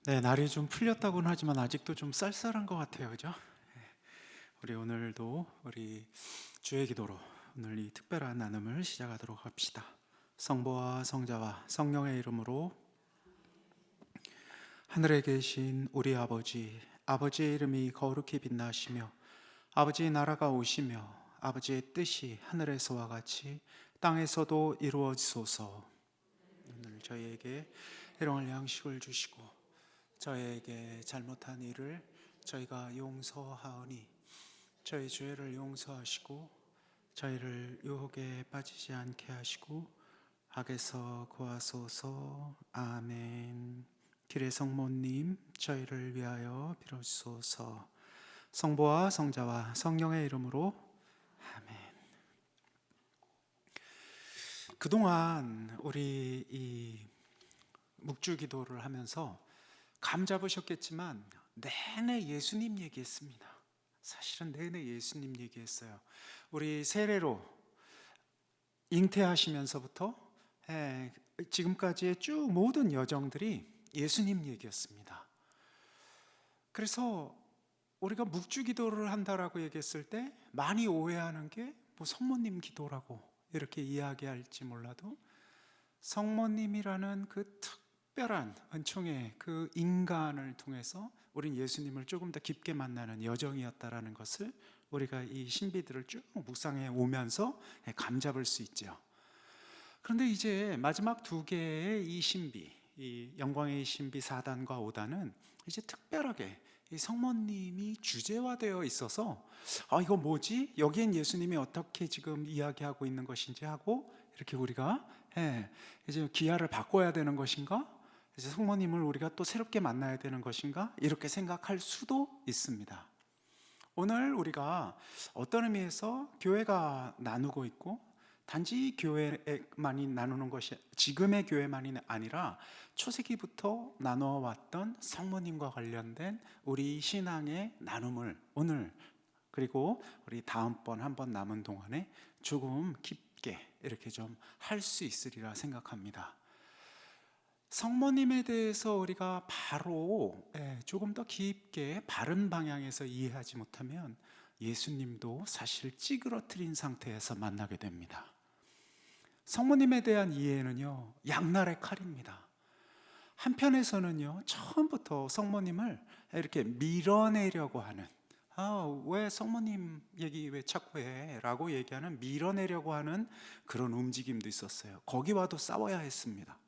네, 날이 좀 풀렸다고는 하지만 아직도 좀 쌀쌀한 것 같아요, 그죠? 네, 우리 오늘도 우리 주의 기도로 오늘 이 특별한 나눔을 시작하도록 합시다. 성부와 성자와 성령의 이름으로. 하늘에 계신 우리 아버지, 아버지의 이름이 거룩히 빛나시며 아버지의 나라가 오시며 아버지의 뜻이 하늘에서와 같이 땅에서도 이루어지소서. 오늘 저희에게 일용할 양식을 주시고 저희에게 잘못한 일을 저희가 용서하오니 저희 죄를 용서하시고 저희를 유혹에 빠지지 않게 하시고 악에서 구하소서. 아멘. 길의 성모님, 저희를 위하여 빌어주소서. 성부와 성자와 성령의 이름으로. 아멘. 그동안 우리 이 묵주 기도를 하면서 감 잡으셨겠지만 내내 예수님 얘기했습니다. 사실은 내내 예수님 얘기했어요. 우리 세례로 잉태하시면서부터 지금까지의 쭉 모든 여정들이 예수님 얘기였습니다. 그래서 우리가 묵주 기도를 한다라고 얘기했을 때 많이 오해하는 게 뭐 성모님 기도라고 이렇게 이야기할지 몰라도 성모님이라는 그 특별한 은총의 그 인간을 통해서 우린 예수님을 조금 더 깊게 만나는 여정이었다라는 것을 우리가 이 신비들을 쭉 묵상해 오면서 감잡을 수 있죠. 그런데 이제 마지막 두 개의 이 신비, 이 영광의 신비 4단과 5단은 이제 특별하게 이 성모님이 주제화되어 있어서 이거 뭐지? 여기엔 예수님이 어떻게 지금 이야기하고 있는 것인지 하고 이렇게 우리가 이제 기하를 바꿔야 되는 것인가? 이제 성모님을 우리가 또 새롭게 만나야 되는 것인가? 이렇게 생각할 수도 있습니다. 오늘 우리가 어떤 의미에서 교회가 나누고 있고 단지 교회만이 나누는 것이 지금의 교회만이 아니라 초세기부터 나누어왔던 성모님과 관련된 우리 신앙의 나눔을 오늘 그리고 우리 다음번 한 번 남은 동안에 조금 깊게 이렇게 좀 할 수 있으리라 생각합니다. 성모님에 대해서 우리가 바로 조금 더 깊게 바른 방향에서 이해하지 못하면 예수님도 사실 찌그러뜨린 상태에서 만나게 됩니다. 성모님에 대한 이해는요, 양날의 칼입니다. 한편에서는요, 처음부터 성모님을 이렇게 밀어내려고 하는, 왜 성모님 얘기 왜 자꾸 해? 라고 얘기하는, 밀어내려고 하는 그런 움직임도 있었어요. 거기와도 싸워야 했습니다.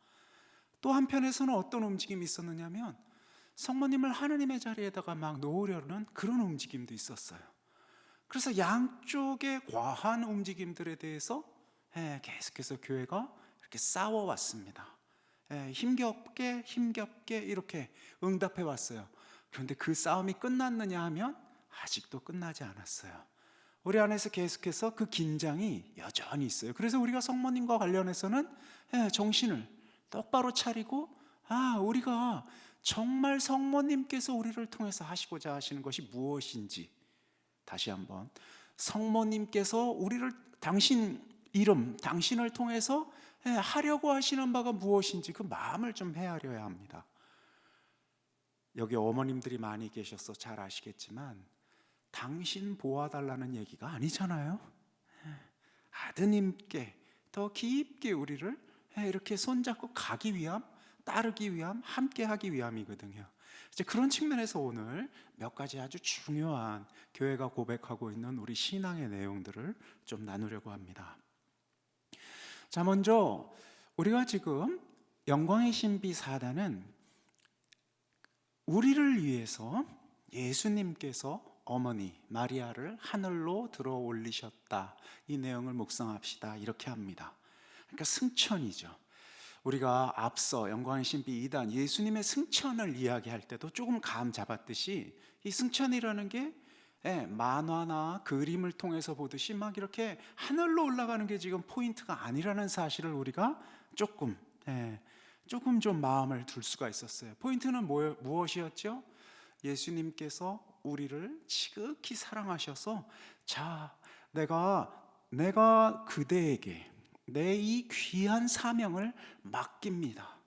또 한편에서는 어떤 움직임이 있었느냐면 성모님을 하느님의 자리에다가 막 놓으려는 그런 움직임도 있었어요. 그래서 양쪽의 과한 움직임들에 대해서 계속해서 교회가 이렇게 싸워왔습니다. 힘겹게 이렇게 응답해 왔어요. 그런데 그 싸움이 끝났느냐 하면 아직도 끝나지 않았어요. 우리 안에서 계속해서 그 긴장이 여전히 있어요. 그래서 우리가 성모님과 관련해서는 정신을 똑바로 차리고 우리가 정말 성모님께서 우리를 통해서 하시고자 하시는 것이 무엇인지 다시 한번 성모님께서 우리를 당신 이름, 당신을 통해서 하려고 하시는 바가 무엇인지 그 마음을 좀 헤아려야 합니다. 여기 어머님들이 많이 계셔서 잘 아시겠지만 당신 보아달라는 얘기가 아니잖아요. 아드님께 더 깊게 우리를 이렇게 손잡고 가기 위함, 따르기 위함, 함께 하기 위함이거든요. 이제 그런 측면에서 오늘 몇 가지 아주 중요한 교회가 고백하고 있는 우리 신앙의 내용들을 좀 나누려고 합니다. 자, 먼저 우리가 지금 영광의 신비 4단은 우리를 위해서 예수님께서 어머니 마리아를 하늘로 들어 올리셨다, 이 내용을 묵상합시다 이렇게 합니다. 그러니까 승천이죠. 우리가 앞서 영광의 신비 2단 예수님의 승천을 이야기할 때도 조금 감 잡았듯이 이 승천이라는 게 만화나 그림을 통해서 보듯이 막 이렇게 하늘로 올라가는 게 지금 포인트가 아니라는 사실을 우리가 조금 좀 마음을 둘 수가 있었어요. 포인트는 무엇이었죠? 예수님께서 우리를 지극히 사랑하셔서 내가 그대에게 내 이 귀한 사명을 맡깁니다.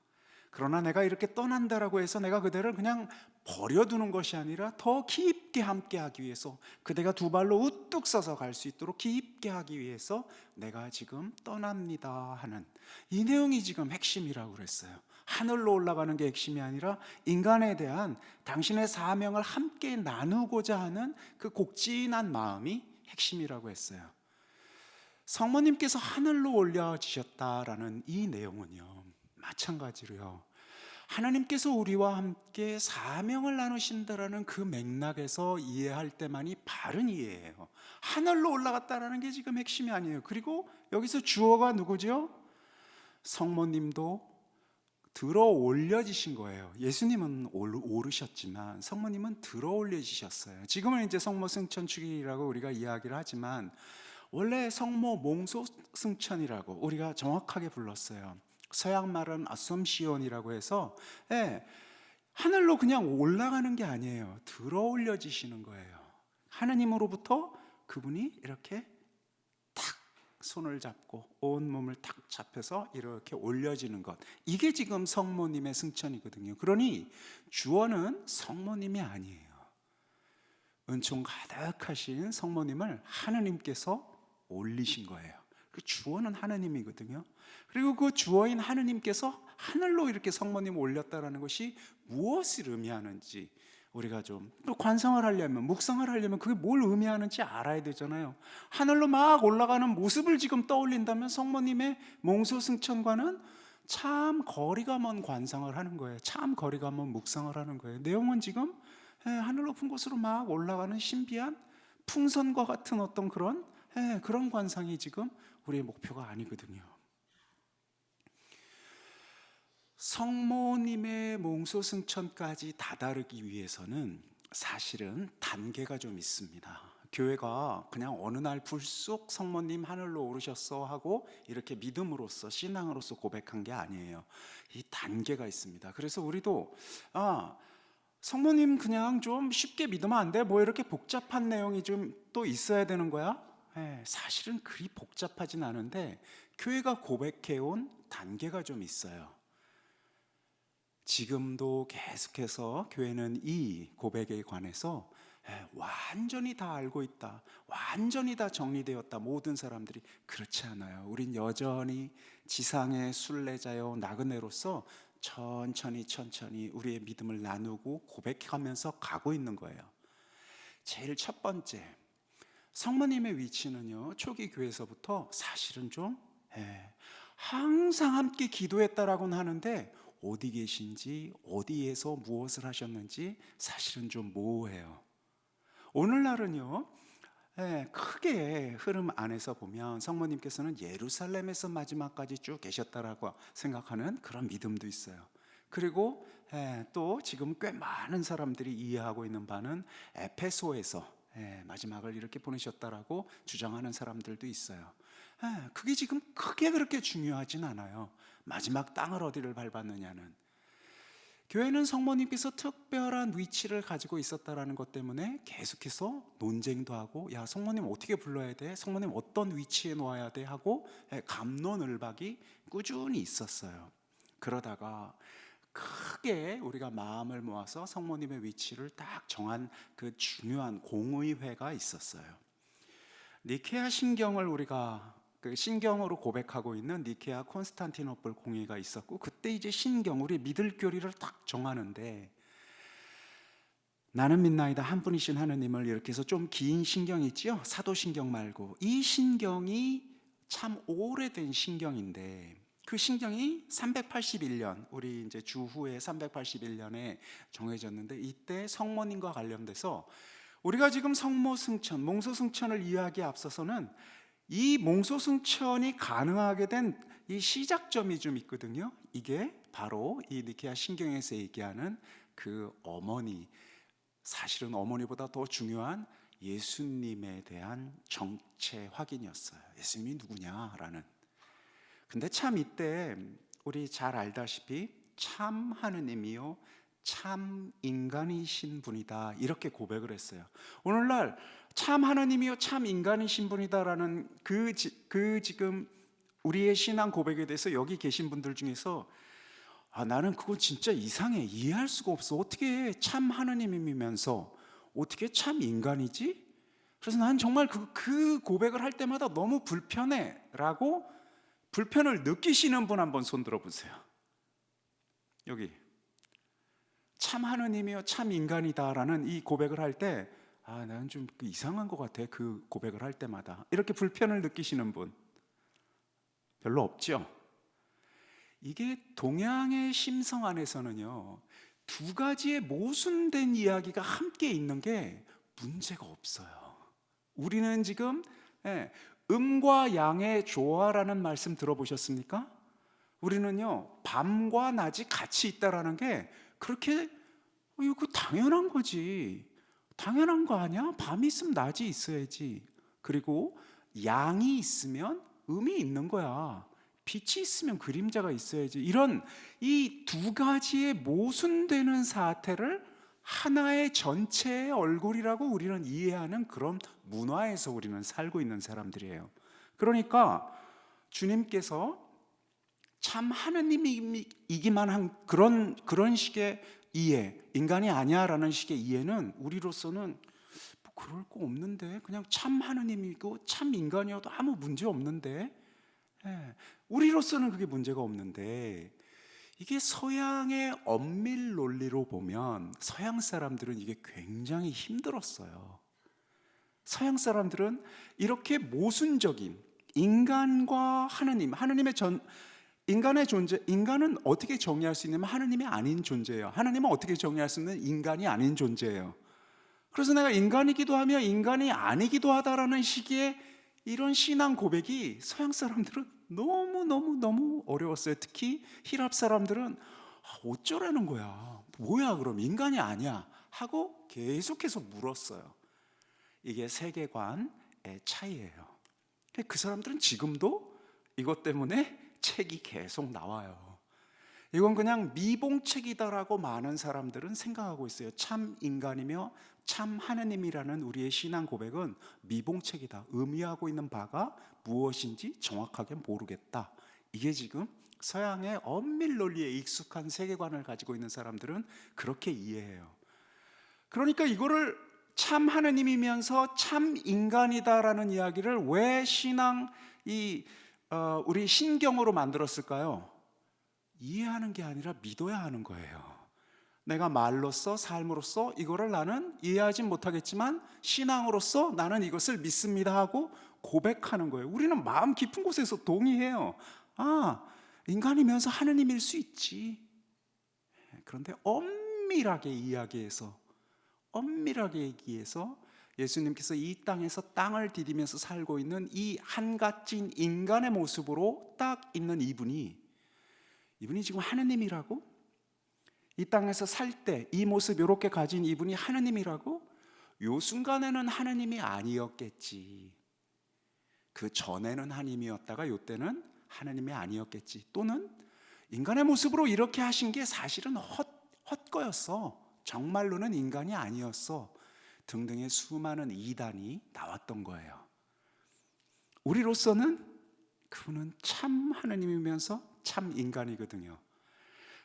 그러나 내가 이렇게 떠난다라고 해서 내가 그대를 그냥 버려두는 것이 아니라 더 깊게 함께하기 위해서, 그대가 두 발로 우뚝 서서 갈 수 있도록 깊게 하기 위해서 내가 지금 떠납니다 하는 이 내용이 지금 핵심이라고 그랬어요. 하늘로 올라가는 게 핵심이 아니라 인간에 대한 당신의 사명을 함께 나누고자 하는 그 곡진한 마음이 핵심이라고 했어요. 성모님께서 하늘로 올려지셨다라는 이 내용은요, 마찬가지로요, 하나님께서 우리와 함께 사명을 나누신다라는 그 맥락에서 이해할 때만이 바른 이해예요. 하늘로 올라갔다라는 게 지금 핵심이 아니에요. 그리고 여기서 주어가 누구죠? 성모님도 들어 올려지신 거예요. 예수님은 오르셨지만 성모님은 들어 올려지셨어요. 지금은 이제 성모 승천 축일이라고 우리가 이야기를 하지만 원래 성모 몽소 승천이라고 우리가 정확하게 불렀어요. 서양 말은 아솜시온이라고 해서, 하늘로 그냥 올라가는 게 아니에요. 들어 올려지시는 거예요. 하느님으로부터 그분이 이렇게 탁 손을 잡고 온 몸을 탁 잡혀서 이렇게 올려지는 것, 이게 지금 성모님의 승천이거든요. 그러니 주어는 성모님이 아니에요. 은총 가득하신 성모님을 하느님께서 올리신 거예요. 그 주어는 하느님이거든요. 그리고 그 주어인 하느님께서 하늘로 이렇게 성모님 올렸다라는 것이 무엇을 의미하는지 우리가 좀 또 관상을 하려면, 묵상을 하려면 그게 뭘 의미하는지 알아야 되잖아요. 하늘로 막 올라가는 모습을 지금 떠올린다면 성모님의 몽소승천과는 참 거리가 먼 관상을 하는 거예요. 참 거리가 먼 묵상을 하는 거예요. 내용은 지금 하늘 높은 곳으로 막 올라가는 신비한 풍선과 같은 어떤 그런 관상이 지금 우리의 목표가 아니거든요. 성모님의 몽소승천까지 다다르기 위해서는 사실은 단계가 좀 있습니다. 교회가 그냥 어느 날 불쑥 성모님 하늘로 오르셨어 하고 이렇게 믿음으로써, 신앙으로서 고백한 게 아니에요. 이 단계가 있습니다. 그래서 우리도 성모님 그냥 좀 쉽게 믿으면 안 돼? 뭐 이렇게 복잡한 내용이 좀 또 있어야 되는 거야? 사실은 그리 복잡하진 않은데 교회가 고백해온 단계가 좀 있어요. 지금도 계속해서 교회는 이 고백에 관해서 완전히 다 알고 있다, 완전히 다 정리되었다, 모든 사람들이 그렇지 않아요. 우린 여전히 지상의 순례자여 나그네로서 천천히 우리의 믿음을 나누고 고백하면서 가고 있는 거예요. 제일 첫 번째, 성모님의 위치는요, 초기 교회에서부터 사실은 좀 항상 함께 기도했다라고는 하는데 어디 계신지, 어디에서 무엇을 하셨는지 사실은 좀 모호해요. 오늘날은요, 크게 흐름 안에서 보면 성모님께서는 예루살렘에서 마지막까지 쭉 계셨다라고 생각하는 그런 믿음도 있어요. 그리고 또 지금 꽤 많은 사람들이 이해하고 있는 바는 에페소에서 마지막을 이렇게 보내셨다라고 주장하는 사람들도 있어요. 그게 지금 크게 그렇게 중요하진 않아요. 마지막 땅을 어디를 밟았느냐는. 교회는 성모님께서 특별한 위치를 가지고 있었다라는 것 때문에 계속해서 논쟁도 하고, 야, 성모님 어떻게 불러야 돼? 성모님 어떤 위치에 놓아야 돼? 하고 갑론을박이 꾸준히 있었어요. 그러다가 크게 우리가 마음을 모아서 성모님의 위치를 딱 정한 그 중요한 공의회가 있었어요. 니케아 신경을 우리가 그 신경으로 고백하고 있는 니케아 콘스탄티노플 공의가 있었고, 그때 이제 신경, 우리 믿을 교리를 딱 정하는데, 나는 믿나이다 한 분이신 하느님을 이렇게 해서 좀 긴 신경이 있죠. 사도신경 말고 이 신경이 참 오래된 신경인데, 그 신경이 381년, 우리 이제 주후에 381년에 정해졌는데, 이때 성모님과 관련돼서 우리가 지금 성모승천, 몽소승천을 이해하기에 앞서서는 이 몽소승천이 가능하게 된 이 시작점이 좀 있거든요. 이게 바로 이 니케아 신경에서 얘기하는 그 어머니, 사실은 어머니보다 더 중요한 예수님에 대한 정체 확인이었어요. 예수님이 누구냐라는. 근데 참 이때 우리 잘 알다시피 참 하느님이요 참 인간이신 분이다, 이렇게 고백을 했어요. 오늘날 참 하나님이요 참 인간이신 분이다라는 그 지금 우리의 신앙 고백에 대해서 여기 계신 분들 중에서 나는 그거 진짜 이상해. 이해할 수가 없어. 어떻게 참 하느님이면서 어떻게 참 인간이지? 그래서 난 정말 그 고백을 할 때마다 너무 불편해 라고 불편을 느끼시는 분 한번 손 들어보세요. 여기 참 하느님이요 참 인간이다 라는 이 고백을 할 때 나는 좀 이상한 것 같아. 그 고백을 할 때마다 이렇게 불편을 느끼시는 분 별로 없죠. 이게 동양의 심성 안에서는요, 두 가지의 모순된 이야기가 함께 있는 게 문제가 없어요. 우리는 지금 음과 양의 조화라는 말씀 들어보셨습니까? 우리는요, 밤과 낮이 같이 있다라는 게 그렇게 이거 당연한 거지. 당연한 거 아니야? 밤이 있으면 낮이 있어야지. 그리고 양이 있으면 음이 있는 거야. 빛이 있으면 그림자가 있어야지. 이런 이 두 가지의 모순되는 사태를 하나의 전체의 얼굴이라고 우리는 이해하는 그런 문화에서 우리는 살고 있는 사람들이에요. 그러니까 주님께서 참 하느님이기만 한 그런 식의 이해, 인간이 아니야라는 식의 이해는 우리로서는 뭐 그럴 거 없는데, 그냥 참 하느님이고 참 인간이어도 아무 문제 없는데, 우리로서는 그게 문제가 없는데, 이게 서양의 엄밀 논리로 보면 서양 사람들은 이게 굉장히 힘들었어요. 서양 사람들은 이렇게 모순적인 인간과 하느님의 인간의 존재, 인간은 어떻게 정의할 수 있냐면 하느님이 아닌 존재예요. 하느님은 어떻게 정의할 수 있는 인간이 아닌 존재예요. 그래서 내가 인간이기도 하며 인간이 아니기도 하다라는 식의 이런 신앙 고백이 서양 사람들은 너무 어려웠어요. 특히 히랍 사람들은 어쩌라는 거야. 뭐야 그럼 인간이 아니야 하고 계속해서 물었어요. 이게 세계관의 차이예요. 그 사람들은 지금도 이것 때문에 책이 계속 나와요. 이건 그냥 미봉책이다라고 많은 사람들은 생각하고 있어요. 참 인간이며 참 하느님이라는 우리의 신앙 고백은 미봉책이다. 의미하고 있는 바가 무엇인지 정확하게 모르겠다. 이게 지금 서양의 엄밀 논리에 익숙한 세계관을 가지고 있는 사람들은 그렇게 이해해요. 그러니까 이거를 참 하느님이면서 참 인간이다라는 이야기를 왜 우리 신경으로 만들었을까요? 이해하는 게 아니라 믿어야 하는 거예요. 내가 말로써 삶으로써 이거를 나는 이해하지 못하겠지만 신앙으로서 나는 이것을 믿습니다 하고 고백하는 거예요. 우리는 마음 깊은 곳에서 동의해요. 인간이면서 하느님일 수 있지. 그런데 엄밀하게 얘기해서 예수님께서 이 땅에서 땅을 디디면서 살고 있는 이 한갓진 인간의 모습으로 딱 있는 이분이 지금 하느님이라고? 이 땅에서 살 때 이 모습 이렇게 가진 이분이 하느님이라고? 요 순간에는 하느님이 아니었겠지. 그 전에는 하느님이었다가 요 때는 하느님이 아니었겠지. 또는 인간의 모습으로 이렇게 하신 게 사실은 헛거였어. 정말로는 인간이 아니었어. 등등의 수많은 이단이 나왔던 거예요. 우리로서는 그분은 참 하느님이면서 참 인간이거든요.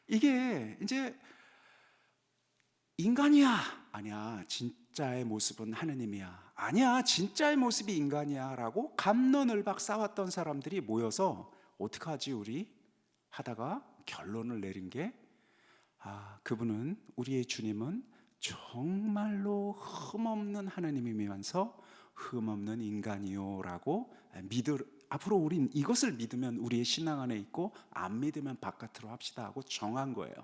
이게 이제 인간이야. 아니야. 진짜의 모습은 하느님이야. 아니야. 진짜의 모습이 인간이야. 라고 갑론을박 싸웠던 사람들이 모여서 어떡하지 우리? 하다가 결론을 내린 게 그분은 우리의 주님은 정말로 흠없는 하느님이면서 흠없는 인간이요 라고 앞으로 우린 이것을 믿으면 우리의 신앙 안에 있고 안 믿으면 바깥으로 합시다 하고 정한 거예요.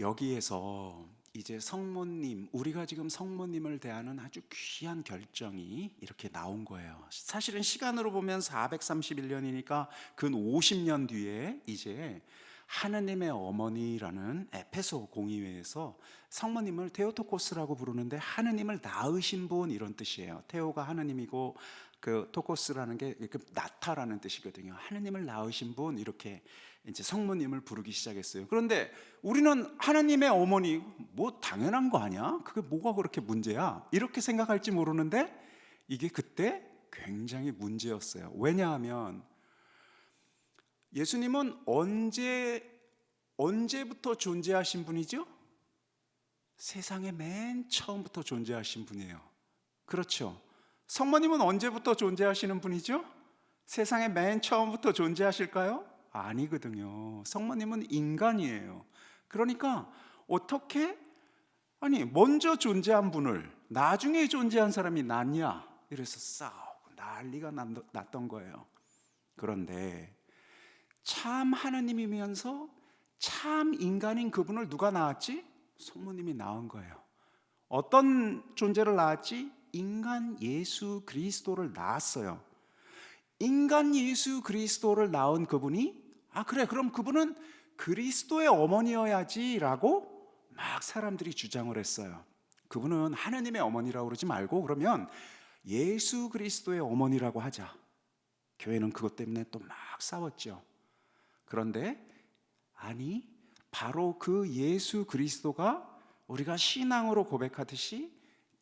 여기에서 이제 성모님, 우리가 지금 성모님을 대하는 아주 귀한 결정이 이렇게 나온 거예요. 사실은 시간으로 보면 431년이니까 근 50년 뒤에 이제 하느님의 어머니라는 에페소 공의회에서 성모님을 테오토코스라고 부르는데 하느님을 낳으신 분 이런 뜻이에요. 테오가 하느님이고 그 토코스라는 게 낳다라는 뜻이거든요. 하느님을 낳으신 분 이렇게 이제 성모님을 부르기 시작했어요. 그런데 우리는 하느님의 어머니 뭐 당연한 거 아니야? 그게 뭐가 그렇게 문제야? 이렇게 생각할지 모르는데 이게 그때 굉장히 문제였어요. 왜냐하면 예수님은 언제부터 존재하신 분이죠? 세상의 맨 처음부터 존재하신 분이에요. 그렇죠? 성모님은 언제부터 존재하시는 분이죠? 세상의 맨 처음부터 존재하실까요? 아니거든요. 성모님은 인간이에요. 그러니까 어떻게 먼저 존재한 분을 나중에 존재한 사람이 낫냐? 이래서 싸우고 난리가 났던 거예요. 그런데 참 하느님이면서 참 인간인 그분을 누가 낳았지? 성모님이 낳은 거예요. 어떤 존재를 낳았지? 인간 예수 그리스도를 낳았어요. 인간 예수 그리스도를 낳은 그분이 그래, 그럼 그분은 그리스도의 어머니여야지 라고 막 사람들이 주장을 했어요. 그분은 하느님의 어머니라고 그러지 말고 그러면 예수 그리스도의 어머니라고 하자. 교회는 그것 때문에 또 막 싸웠죠. 그런데 바로 그 예수 그리스도가 우리가 신앙으로 고백하듯이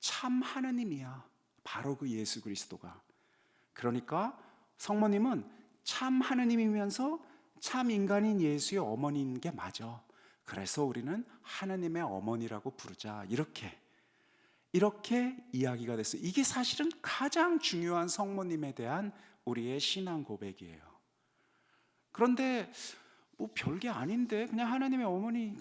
참 하느님이야. 바로 그 예수 그리스도가. 그러니까 성모님은 참 하느님이면서 참 인간인 예수의 어머니인 게 맞아. 그래서 우리는 하느님의 어머니라고 부르자. 이렇게 이야기가 됐어요. 이게 사실은 가장 중요한 성모님에 대한 우리의 신앙 고백이에요. 그런데 뭐 별게 아닌데 그냥 하나님의 어머니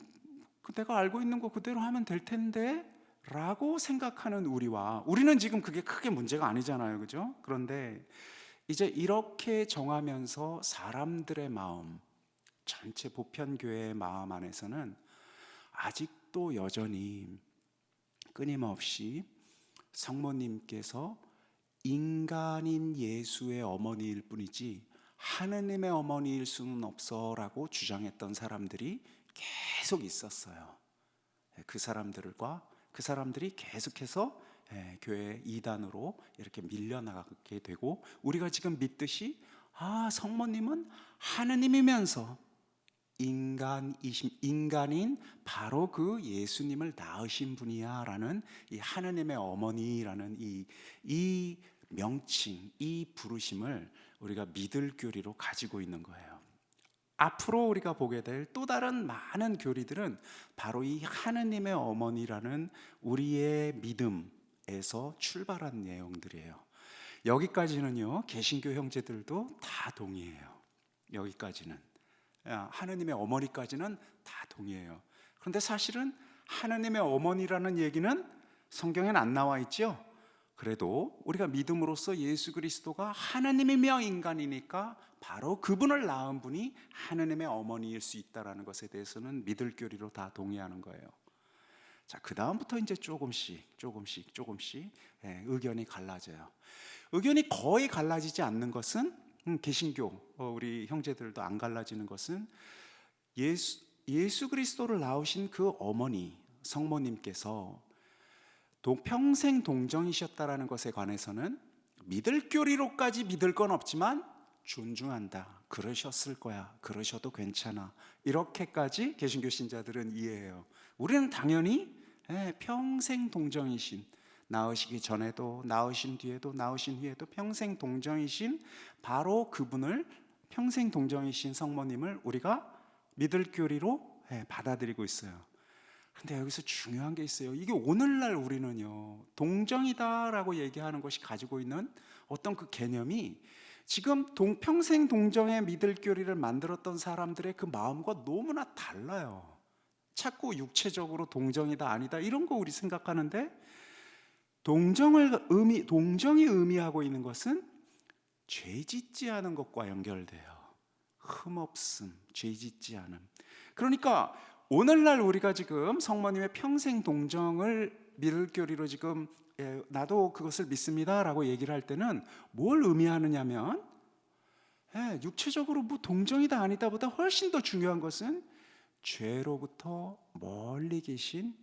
내가 알고 있는 거 그대로 하면 될 텐데 라고 생각하는 우리는 지금 그게 크게 문제가 아니잖아요. 그죠? 그런데 이제 이렇게 정하면서 사람들의 마음, 전체 보편교회의 마음 안에서는 아직도 여전히 끊임없이 성모님께서 인간인 예수의 어머니일 뿐이지 하느님의 어머니일 수는 없어라고 주장했던 사람들이 계속 있었어요. 그 사람들이 계속해서 교회 이단으로 이렇게 밀려나가게 되고, 우리가 지금 믿듯이 성모님은 하느님이면서 인간인 바로 그 예수님을 낳으신 분이야 라는 이 하느님의 어머니라는 이 명칭, 이 부르심을 우리가 믿을 교리로 가지고 있는 거예요. 앞으로 우리가 보게 될 또 다른 많은 교리들은 바로 이 하느님의 어머니라는 우리의 믿음에서 출발한 내용들이에요. 여기까지는요, 개신교 형제들도 다 동의해요. 여기까지는 하느님의 어머니까지는 다 동의해요. 그런데 사실은 하느님의 어머니라는 얘기는 성경에는 안 나와 있죠. 그래도 우리가 믿음으로써 예수 그리스도가 하나님이며 인간이니까 바로 그분을 낳은 분이 하느님의 어머니일 수 있다는 것에 대해서는 믿을 교리로 다 동의하는 거예요. 자, 그 다음부터 이제 조금씩 의견이 갈라져요. 의견이 거의 갈라지지 않는 것은 개신교 우리 형제들도 안 갈라지는 것은 예수 그리스도를 낳으신 그 어머니 성모님께서 평생 동정이셨다라는 것에 관해서는 믿을 교리로까지 믿을 건 없지만 존중한다. 그러셨을 거야. 그러셔도 괜찮아. 이렇게까지 개신교 신자들은 이해해요. 우리는 당연히 평생 동정이신, 낳으시기 전에도 낳으신 뒤에도 낳으신 후에도 평생 동정이신 바로 그분을, 평생 동정이신 성모님을 우리가 믿을 교리로 받아들이고 있어요. 근데 여기서 중요한 게 있어요. 이게 오늘날 우리는요, 동정이다라고 얘기하는 것이 가지고 있는 어떤 그 개념이 지금 평생 동정의 믿을 교리를 만들었던 사람들의 그 마음과 너무나 달라요. 자꾸 육체적으로 동정이다 아니다 이런 거 우리 생각하는데, 동정이 의미하고 있는 것은 죄 짓지 않은 것과 연결돼요. 흠없음, 죄 짓지 않음. 그러니까 오늘날 우리가 지금 성모님의 평생 동정을 믿을 교리로 지금 나도 그것을 믿습니다 라고 얘기를 할 때는 뭘 의미하느냐면, 육체적으로 뭐 동정이다 아니다 보다 훨씬 더 중요한 것은 죄로부터 멀리 계신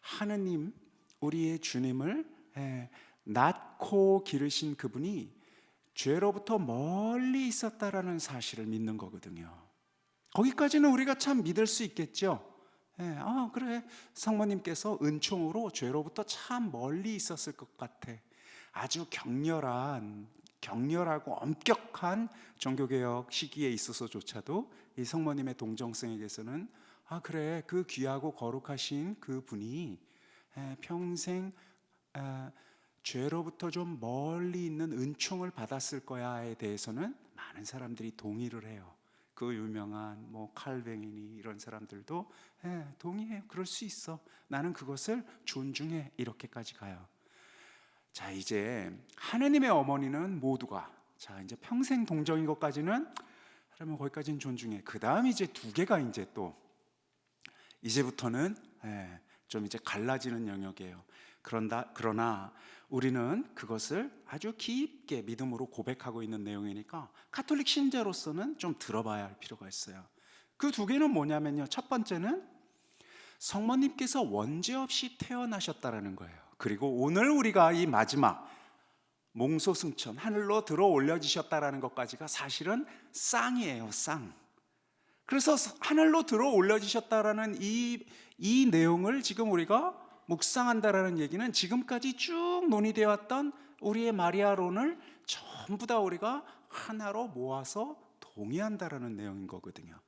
하느님, 우리의 주님을 낳고 기르신 그분이 죄로부터 멀리 있었다라는 사실을 믿는 거거든요. 거기까지는 우리가 참 믿을 수 있겠죠. 그래, 성모님께서 은총으로 죄로부터 참 멀리 있었을 것 같아. 아주 격렬한 격렬하고 엄격한 종교개혁 시기에 있어서조차도 이 성모님의 동정성에게서는 아 그래 그 귀하고 거룩하신 그 분이 평생 죄로부터 좀 멀리 있는 은총을 받았을 거야에 대해서는 많은 사람들이 동의를 해요. 그 유명한 뭐 칼뱅이니 이런 사람들도 동의해요. 그럴 수 있어. 나는 그것을 존중해. 이렇게까지 가요. 자 이제 하느님의 어머니는 모두가 자 이제 평생 동정인 것까지는 그러면 거기까지는 존중해. 그 다음 이제 두 개가 이제 또 이제부터는 좀 이제 갈라지는 영역이에요. 그러나 우리는 그것을 아주 깊게 믿음으로 고백하고 있는 내용이니까 가톨릭 신자로서는 좀 들어봐야 할 필요가 있어요. 그 두 개는 뭐냐면요. 첫 번째는 성모님께서 원죄 없이 태어나셨다라는 거예요. 그리고 오늘 우리가 이 마지막 몽소승천 하늘로 들어 올려지셨다라는 것까지가 사실은 쌍이에요. 쌍. 그래서 하늘로 들어 올려지셨다라는 이 내용을 지금 우리가 묵상한다라는 얘기는 지금까지 쭉 논의되어 왔던 우리의 마리아론을 전부 다 우리가 하나로 모아서 동의한다라는 내용인 거거든요.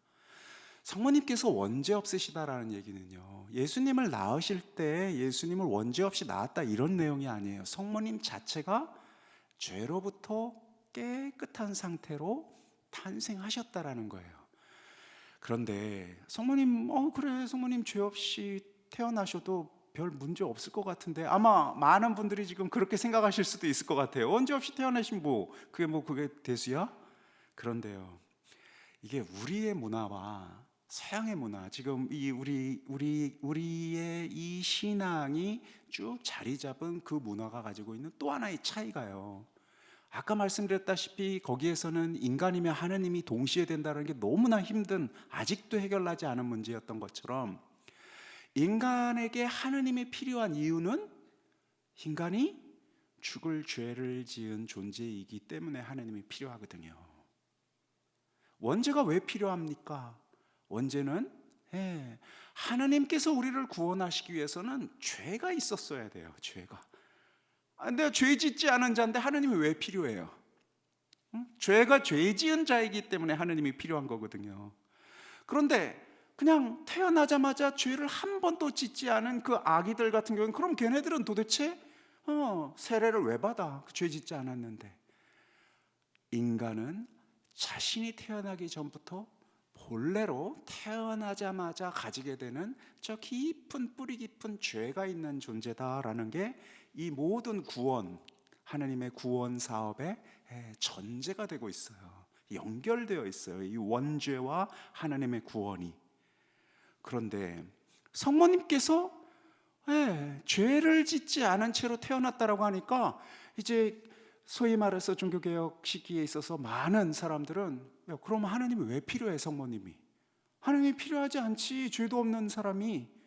성모님께서 원죄 없으시다라는 얘기는요, 예수님을 낳으실 때 예수님을 원죄 없이 낳았다 이런 내용이 아니에요. 성모님 자체가 죄로부터 깨끗한 상태로 탄생하셨다라는 거예요. 그런데 성모님 그래 성모님 죄 없이 태어나셔도 별 문제 없을 것 같은데 아마 많은 분들이 지금 그렇게 생각하실 수도 있을 것 같아요. 원죄 없이 태어나신 그게 대수야? 그런데요, 이게 우리의 문화와 서양의 문화, 지금 우리의 이 신앙이 쭉 자리 잡은 그 문화가 가지고 있는 또 하나의 차이가요. 아까 말씀드렸다시피 거기에서는 인간이며 하느님이 동시에 된다는 게 너무나 힘든, 아직도 해결나지 않은 문제였던 것처럼 인간에게 하느님이 필요한 이유는 인간이 죽을 죄를 지은 존재이기 때문에 하느님이 필요하거든요. 원죄가 왜 필요합니까? 원죄는 하느님께서 우리를 구원하시기 위해서는 죄가 있었어야 돼요. 죄가. 내가 죄 짓지 않은 자인데 하느님이 왜 필요해요? 죄가 죄 지은 자이기 때문에 하느님이 필요한 거거든요. 그런데 그냥 태어나자마자 죄를 한 번도 짓지 않은 그 아기들 같은 경우는 그럼 걔네들은 도대체 세례를 왜 받아? 죄 짓지 않았는데. 인간은 자신이 태어나기 전부터 본래로 태어나자마자 가지게 되는 저 깊은 뿌리 깊은 죄가 있는 존재다라는 게 이 모든 구원, 하나님의 구원 사업의 전제가 되고 있어요. 연결되어 있어요. 이 원죄와 하나님의 구원이. 그런데 성모님께서 죄를 짓지 않은 채로 태어났다라고 하니까 이제 소위 말해서 종교개혁 시기에 있어서 많은 사람들은 그럼 하나님이 왜 필요해? 성모님이 하나님이 필요하지 않지, 죄도 없는 사람이,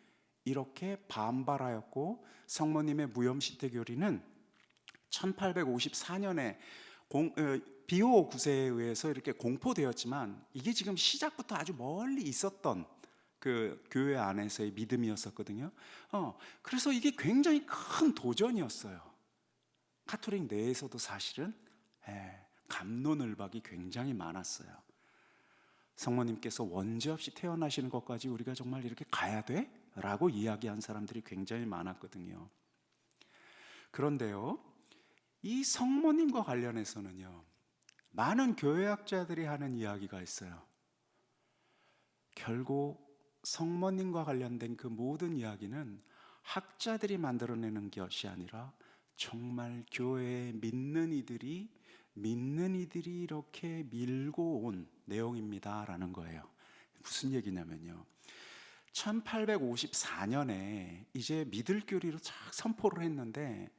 이렇게 반발하였고 성모님의 무염시태 교리는 1854년에 비오 9세에 의해서 이렇게 공포되었지만 이게 지금 시작부터 아주 멀리 있었던 그 교회 안에서의 믿음이었었거든요. 그래서 이게 굉장히 큰 도전이었어요. 가톨릭 내에서도 사실은 갑론을박이 굉장히 많았어요. 성모님께서 원죄 없이 태어나시는 것까지 우리가 정말 이렇게 가야 돼? 라고 이야기한 사람들이 굉장히 많았거든요. 그런데요, 이 성모님과 관련해서는요, 많은 교회학자들이 하는 이야기가 있어요. 결국 성모님과 관련된 그 모든 이야기는 학자들이 만들어내는 것이 아니라 정말 교회에 믿는 이들이 이렇게 밀고 온 내용입니다라는 거예요. 무슨 얘기냐면요, 1854년에 이제 믿을 교리로 쫙 선포를 했는데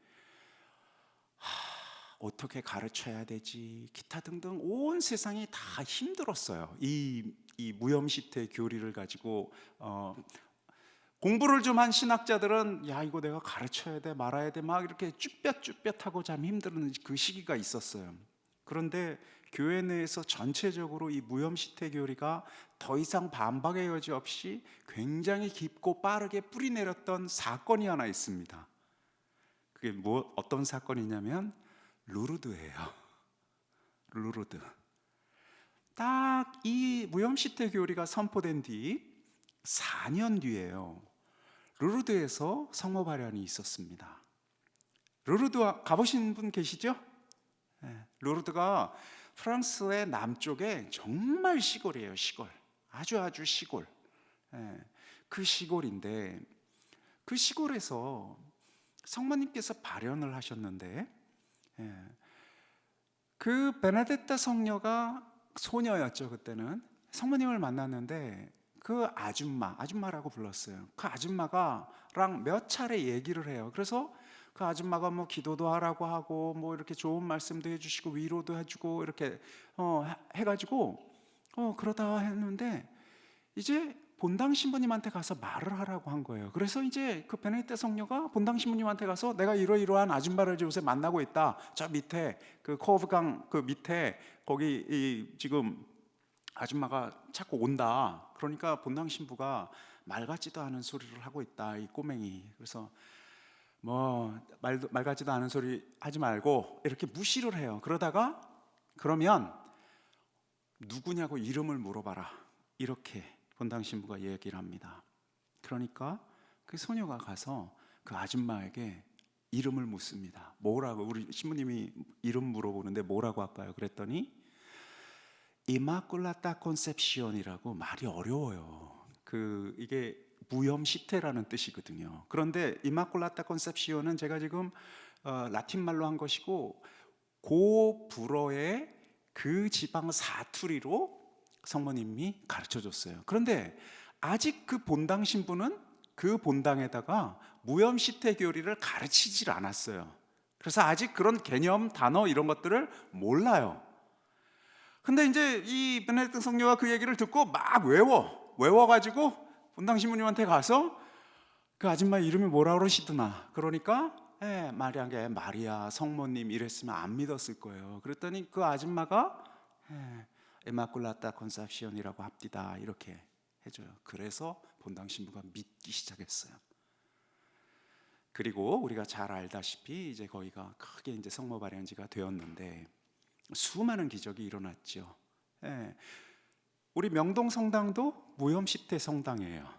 어떻게 가르쳐야 되지, 기타 등등 온 세상이 다 힘들었어요. 이 무염시태 교리를 가지고 공부를 좀 한 신학자들은 야 이거 내가 가르쳐야 돼 말아야 돼 막 이렇게 쭈뼛쭈뼛하고 참 힘든 그 시기가 있었어요. 그런데 교회 내에서 전체적으로 이 무염시태 교리가 더 이상 반박의 여지 없이 굉장히 깊고 빠르게 뿌리 내렸던 사건이 하나 있습니다. 그게 어떤 사건이냐면 루르드예요. 루르드. 딱 이 무염시대 교리가 선포된 뒤 4년 뒤에요, 루르드에서 성모 발현이 있었습니다. 루르드 가보신 분 계시죠? 네, 루르드가 프랑스의 남쪽에 정말 시골이에요. 시골, 아주 시골. 네, 그 시골인데 그 시골에서 성모님께서 발현을 하셨는데, 예, 그 베네딕타 성녀가 소녀였죠. 그때는 성모님을 만났는데 그 아줌마라고 불렀어요. 그 아줌마가랑 몇 차례 얘기를 해요. 그래서 그 아줌마가 뭐 기도도 하라고 하고 뭐 이렇게 좋은 말씀도 해주시고 위로도 해주고 이렇게 해가지고 그러다 했는데 이제 본당 신부님한테 가서 말을 하라고 한 거예요. 그래서 이제 그 베네딕타 성녀가 본당 신부님한테 가서 내가 이러이러한 아줌마를 요새 만나고 있다. 저 밑에 그 커브강 그 밑에 거기 지금 아줌마가 자꾸 온다. 그러니까 본당 신부가 말 같지도 않은 소리를 하고 있다. 이 꼬맹이. 그래서 뭐 말 같지도 않은 소리 하지 말고 이렇게 무시를 해요. 그러다가 그러면 누구냐고 이름을 물어봐라. 이렇게 본당 신부가 얘기를 합니다. 그러니까 그 소녀가 가서 그 아줌마에게 이름을 묻습니다. 뭐라고, 우리 신부님이 이름 물어보는데 뭐라고 할까요? 그랬더니 이마culata conception이라고, 말이 어려워요. 이게 무염시태라는 뜻이거든요. 그런데 이마culata conception은 제가 지금 라틴 말로 한 것이고 고불어의 그 지방 사투리로 성모님이 가르쳐 줬어요. 그런데 아직 그 본당 신부는 그 본당에다가 무염시태 교리를 가르치질 않았어요. 그래서 아직 그런 개념, 단어 이런 것들을 몰라요. 근데 이제 이 베네딕트 성녀가 그 얘기를 듣고 막 외워가지고 본당 신부님한테 가서 그 아줌마 이름이 뭐라 그러시더나. 그러니까 마리아 성모님 이랬으면 안 믿었을 거예요. 그랬더니 그 아줌마가 에마culata conception이라고 합디다 이렇게 해줘요. 그래서 본당 신부가 믿기 시작했어요. 그리고 우리가 잘 알다시피 이제 거기가 크게 이제 성모 발현지가 되었는데 수많은 기적이 일어났죠. 우리 명동 성당도 무염시태 성당이에요.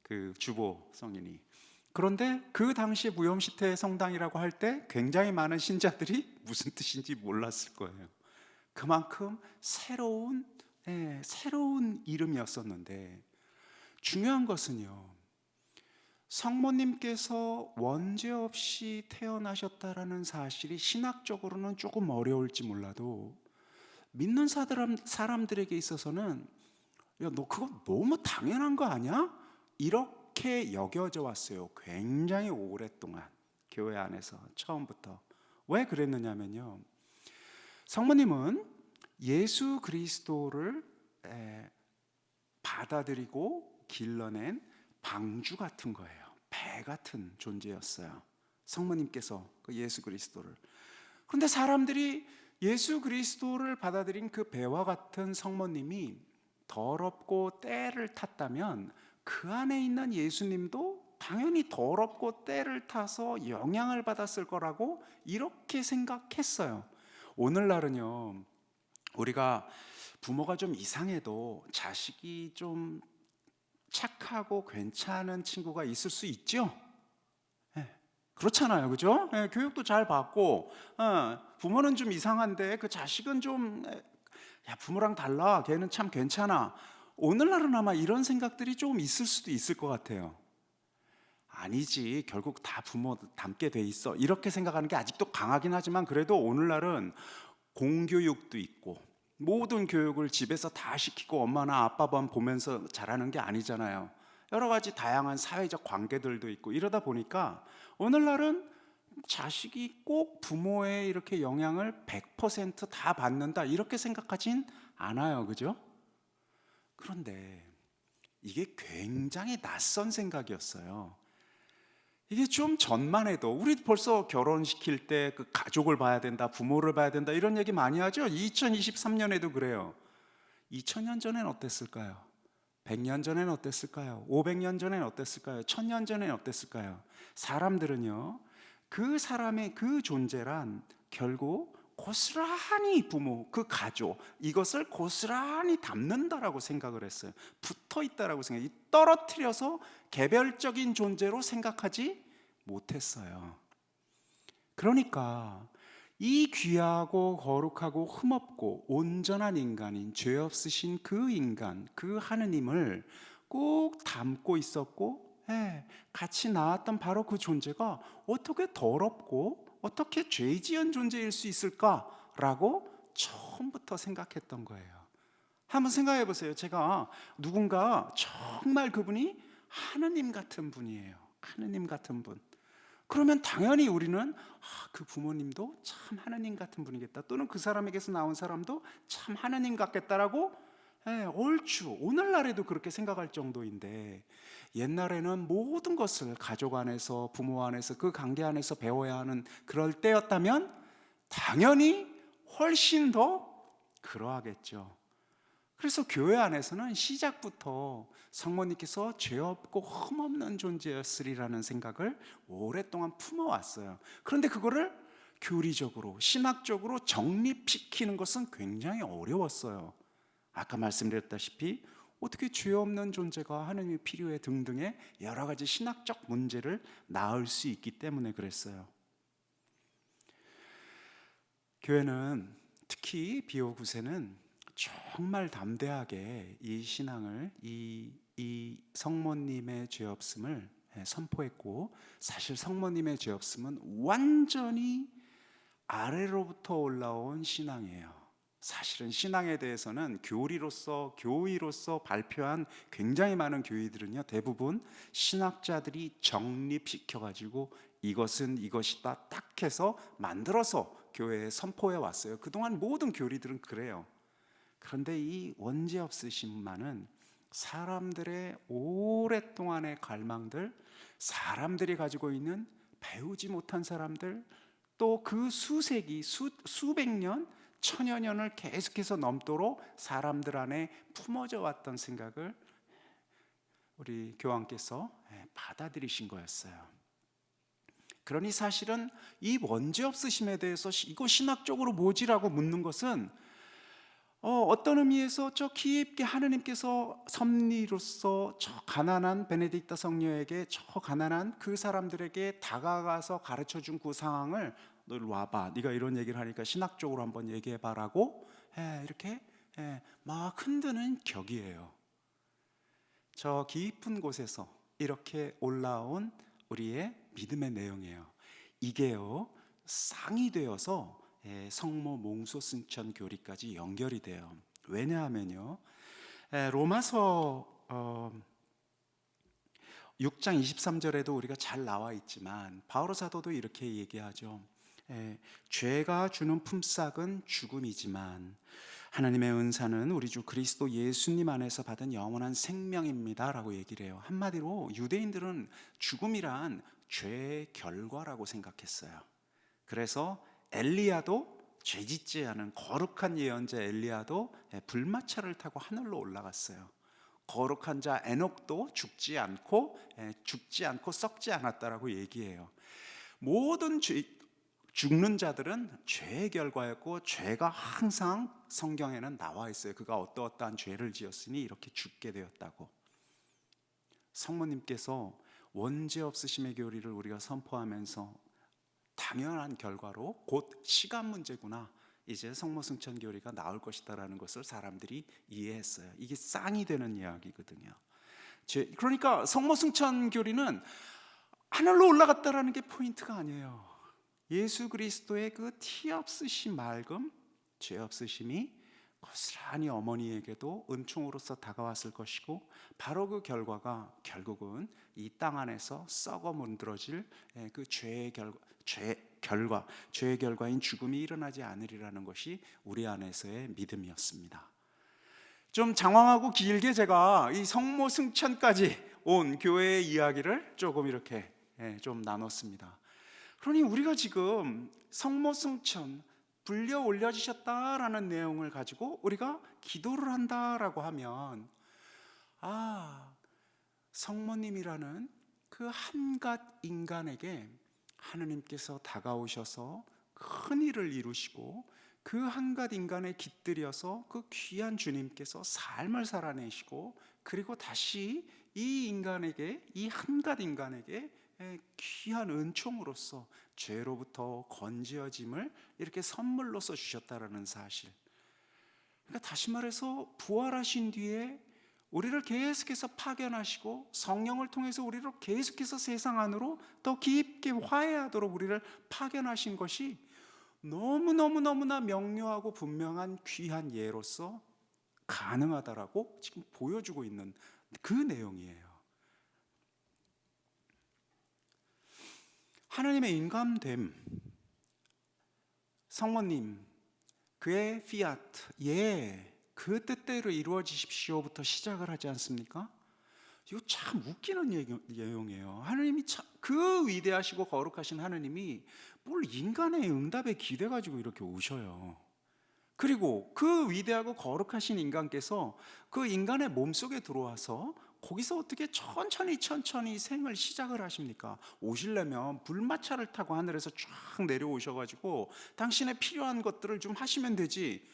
그 주보 성인이. 그런데 그 당시에 무염시태 성당이라고 할 때 굉장히 많은 신자들이 무슨 뜻인지 몰랐을 거예요. 그만큼 새로운 이름이었었는데, 중요한 것은요, 성모님께서 원죄 없이 태어나셨다라는 사실이 신학적으로는 조금 어려울지 몰라도 믿는 사람들에게 있어서는 야, 너 그거 너무 당연한 거 아니야? 이렇게 여겨져 왔어요. 굉장히 오랫동안 교회 안에서 처음부터. 왜 그랬느냐면요, 성모님은 예수 그리스도를 받아들이고 길러낸 방주 같은 거예요. 배 같은 존재였어요. 성모님께서 그 예수 그리스도를. 그런데 사람들이 예수 그리스도를 받아들인 그 배와 같은 성모님이 더럽고 때를 탔다면 그 안에 있는 예수님도 당연히 더럽고 때를 타서 영향을 받았을 거라고 이렇게 생각했어요. 오늘날은요, 우리가 부모가 좀 이상해도 자식이 좀 착하고 괜찮은 친구가 있을 수 있죠. 그렇잖아요, 그죠? 교육도 잘 받고 부모는 좀 이상한데 그 자식은 좀 야, 부모랑 달라, 걔는 참 괜찮아. 오늘날은 아마 이런 생각들이 좀 있을 수도 있을 것 같아요. 아니지, 결국 다 부모 닮게 돼 있어, 이렇게 생각하는 게 아직도 강하긴 하지만, 그래도 오늘날은 공교육도 있고 모든 교육을 집에서 다 시키고 엄마나 아빠만 보면서 자라는 게 아니잖아요. 여러 가지 다양한 사회적 관계들도 있고 이러다 보니까 오늘날은 자식이 꼭 부모의 이렇게 영향을 100%다 받는다 이렇게 생각하진 않아요, 그죠? 그런데 이게 굉장히 낯선 생각이었어요. 이게 좀 전만 해도 우리 벌써 결혼시킬 때 그 가족을 봐야 된다, 부모를 봐야 된다 이런 얘기 많이 하죠. 2023년에도 그래요. 2000년 전엔 어땠을까요? 100년 전엔 어땠을까요? 500년 전엔 어땠을까요? 1000년 전엔 어땠을까요? 사람들은요, 그 사람의 그 존재란 결국 고스란히 부모, 그 가족, 이것을 고스란히 담는다라고 생각을 했어요. 붙어 있다라고 생각해요. 떨어뜨려서 개별적인 존재로 생각하지 못했어요. 그러니까 이 귀하고 거룩하고 흠없고 온전한 인간인 죄 없으신 그 인간, 그 하느님을 꼭 담고 있었고, 같이 나왔던 바로 그 존재가 어떻게 더럽고 어떻게 죄 지은 존재일 수 있을까라고 처음부터 생각했던 거예요. 한번 생각해 보세요. 제가 누군가 정말 그분이 하느님 같은 분이에요. 하느님 같은 분. 그러면 당연히 우리는 그 부모님도 참 하느님 같은 분이겠다, 또는 그 사람에게서 나온 사람도 참 하느님 같겠다라고 얼추 오늘날에도 그렇게 생각할 정도인데, 옛날에는 모든 것을 가족 안에서, 부모 안에서, 그 관계 안에서 배워야 하는 그럴 때였다면 당연히 훨씬 더 그러하겠죠. 그래서 교회 안에서는 시작부터 성모님께서 죄 없고 흠없는 존재였으리라는 생각을 오랫동안 품어왔어요. 그런데 그거를 교리적으로, 신학적으로 정립시키는 것은 굉장히 어려웠어요. 아까 말씀드렸다시피 어떻게 죄 없는 존재가 하느님이 필요해 등등의 여러 가지 신학적 문제를 낳을 수 있기 때문에 그랬어요. 교회는, 특히 비오 9세는 정말 담대하게 이 신앙을, 이 성모님의 죄 없음을 선포했고, 사실 성모님의 죄 없음은 완전히 아래로부터 올라온 신앙이에요. 사실은 신앙에 대해서는 교의로서 발표한 굉장히 많은 교의들은요, 대부분 신학자들이 정립시켜가지고 이것은 이것이다 딱 해서 만들어서 교회에 선포해 왔어요. 그동안 모든 교리들은 그래요. 그런데 이 원죄 없으심만은 사람들의 오랫동안의 갈망들, 사람들이 가지고 있는 배우지 못한 사람들, 또 그 수세기, 수백 년, 천여 년을 계속해서 넘도록 사람들 안에 품어져 왔던 생각을 우리 교황께서 받아들이신 거였어요. 그러니 사실은 이 원죄 없으심에 대해서 이거 신학적으로 뭐지라고 묻는 것은 어떤 의미에서 저 깊게 하느님께서 섭리로서 저 가난한 베네딕토 성녀에게, 저 가난한 그 사람들에게 다가가서 가르쳐준 그 상황을 너 일로 와봐, 네가 이런 얘기를 하니까 신학적으로 한번 얘기해봐라고 이렇게 막 흔드는 격이에요. 저 깊은 곳에서 이렇게 올라온 우리의 믿음의 내용이에요. 이게요 쌍이 되어서 성모 몽소 승천 교리까지 연결이 돼요. 왜냐하면요, 로마서 6장 23절에도 우리가 잘 나와 있지만 바오로 사도도 이렇게 얘기하죠. 죄가 주는 품삯은 죽음이지만 하나님의 은사는 우리 주 그리스도 예수님 안에서 받은 영원한 생명입니다 라고 얘기를 해요. 한마디로 유대인들은 죽음이란 죄의 결과라고 생각했어요. 그래서 엘리야도, 죄짓지 않은 거룩한 예언자 엘리야도 불마차를 타고 하늘로 올라갔어요. 거룩한 자 에녹도 죽지 않고 썩지 않았다라고 얘기해요. 모든 죽는 자들은 죄의 결과였고, 죄가 항상 성경에는 나와 있어요. 그가 어떠한 죄를 지었으니 이렇게 죽게 되었다고. 성모님께서 원죄 없으심의 교리를 우리가 선포하면서 당연한 결과로 곧 시간 문제구나, 이제 성모승천 교리가 나올 것이다라는 것을 사람들이 이해했어요. 이게 쌍이 되는 이야기거든요. 그러니까 성모승천 교리는 하늘로 올라갔다라는 게 포인트가 아니에요. 예수 그리스도의 그 티 없으신 맑음, 죄 없으심이 고스란히 어머니에게도 은총으로서 다가왔을 것이고, 바로 그 결과가 결국은 이 땅 안에서 썩어 문드러질 그 죄의 결과인 죽음이 일어나지 않으리라는 것이 우리 안에서의 믿음이었습니다. 좀 장황하고 길게 제가 이 성모 승천까지 온 교회의 이야기를 조금 이렇게 좀 나눴습니다. 그러니 우리가 지금 성모 승천, 불려 올려주셨다라는 내용을 가지고 우리가 기도를 한다라고 하면, 성모님이라는 그 한갓 인간에게 하느님께서 다가오셔서 큰 일을 이루시고 그 한갓 인간에 깃들여서 그 귀한 주님께서 삶을 살아내시고 그리고 다시 이 인간에게, 이 한갓 인간에게 귀한 은총으로서 죄로부터 건지어짐을 이렇게 선물로써 주셨다라는 사실. 그러니까 다시 말해서 부활하신 뒤에 우리를 계속해서 파견하시고 성령을 통해서 우리를 계속해서 세상 안으로 더 깊게 화해하도록 우리를 파견하신 것이 너무너무너무나 명료하고 분명한 귀한 예로서 가능하다라고 지금 보여주고 있는 그 내용이에요. 하나님의 인감됨, 성모님 그의 피아트, 그 뜻대로 이루어지십시오부터 시작을 하지 않습니까? 이거 참 웃기는 내용이에요. 하나님이 참, 그 위대하시고 거룩하신 하나님이 뭘 인간의 응답에 기대 가지고 이렇게 오셔요. 그리고 그 위대하고 거룩하신 인간께서 그 인간의 몸속에 들어와서 거기서 어떻게 천천히 생을 시작을 하십니까? 오시려면 불마차를 타고 하늘에서 쫙 내려오셔가지고 당신의 필요한 것들을 좀 하시면 되지.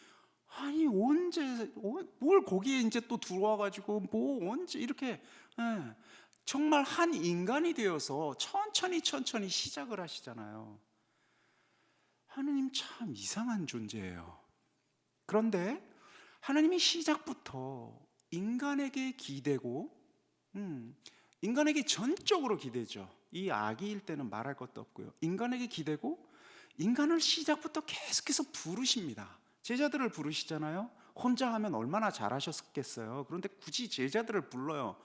아니 언제 뭘 거기에 이제 또 들어와가지고 뭐 언제 이렇게 정말 한 인간이 되어서 천천히 시작을 하시잖아요. 하나님 참 이상한 존재예요. 그런데 하나님이 시작부터 인간에게 기대고 인간에게 전적으로 기대죠. 이 아기일 때는 말할 것도 없고요. 인간에게 기대고 인간을 시작부터 계속해서 부르십니다. 제자들을 부르시잖아요. 혼자 하면 얼마나 잘하셨겠어요. 그런데 굳이 제자들을 불러요.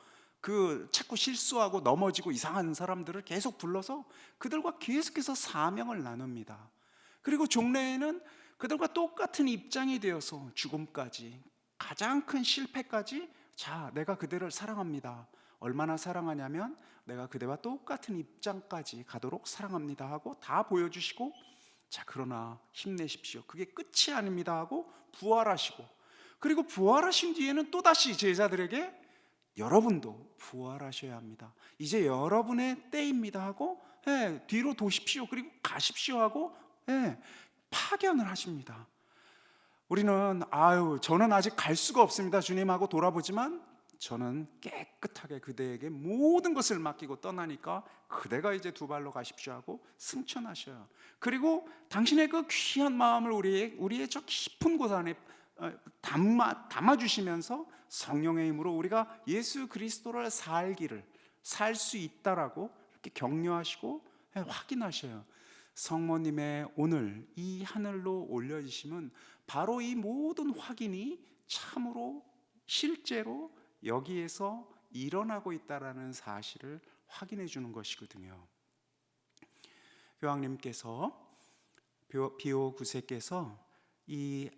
그 자꾸 실수하고 넘어지고 이상한 사람들을 계속 불러서 그들과 계속해서 사명을 나눕니다. 그리고 종래에는 그들과 똑같은 입장이 되어서 죽음까지, 가장 큰 실패까지, 자, 내가 그대를 사랑합니다. 얼마나 사랑하냐면 내가 그대와 똑같은 입장까지 가도록 사랑합니다 하고 다 보여주시고, 자, 그러나 힘내십시오. 그게 끝이 아닙니다 하고 부활하시고, 그리고 부활하신 뒤에는 또다시 제자들에게 여러분도 부활하셔야 합니다. 이제 여러분의 때입니다 하고 뒤로 도십시오. 그리고 가십시오 하고 파견을 하십니다. 우리는 저는 아직 갈 수가 없습니다 주님하고 돌아보지만 저는 깨끗하게 그대에게 모든 것을 맡기고 떠나니까 그대가 이제 두 발로 가십시오 하고 승천하셔요. 그리고 당신의 그 귀한 마음을 우리의 저 깊은 곳 안에 담아주시면서 성령의 힘으로 우리가 예수 그리스도를 살 수 있다라고 이렇게 격려하시고 확인하셔요. 성모님의 오늘 이 하늘로 올려지심은 바로 이 모든 확인이 참으로 실제로 여기에서 일어나고 있다라는 사실을 확인해 주는 것이거든요. 교황님께서 비오 9세께서 이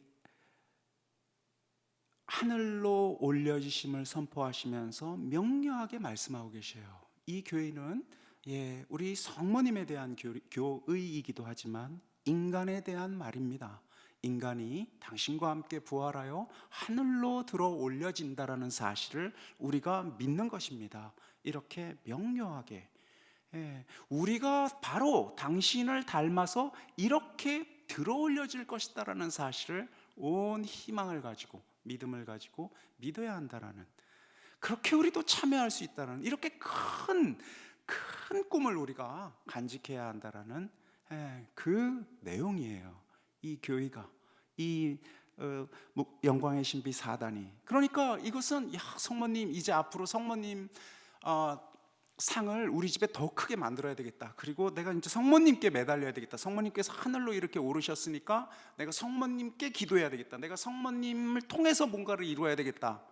하늘로 올려지심을 선포하시면서 명료하게 말씀하고 계셔요. 이 교회는 우리 성모님에 대한 교의이기도 하지만 인간에 대한 말입니다. 인간이 당신과 함께 부활하여 하늘로 들어 올려진다라는 사실을 우리가 믿는 것입니다. 이렇게 명료하게 우리가 바로 당신을 닮아서 이렇게 들어 올려질 것이다라는 사실을 온 희망을 가지고 믿음을 가지고 믿어야 한다라는, 그렇게 우리도 참여할 수 있다는 이렇게 큰 꿈을 우리가 간직해야 한다라는 그 내용이에요. 이 교회가 이 영광의 신비 4단이. 그러니까 이것은 성모님 이제 앞으로 성모님 상을 우리 집에 더 크게 만들어야 되겠다. 그리고 내가 이제 성모님께 매달려야 되겠다. 성모님께서 하늘로 이렇게 오르셨으니까 내가 성모님께 기도해야 되겠다. 내가 성모님을 통해서 뭔가를 이루어야 되겠다.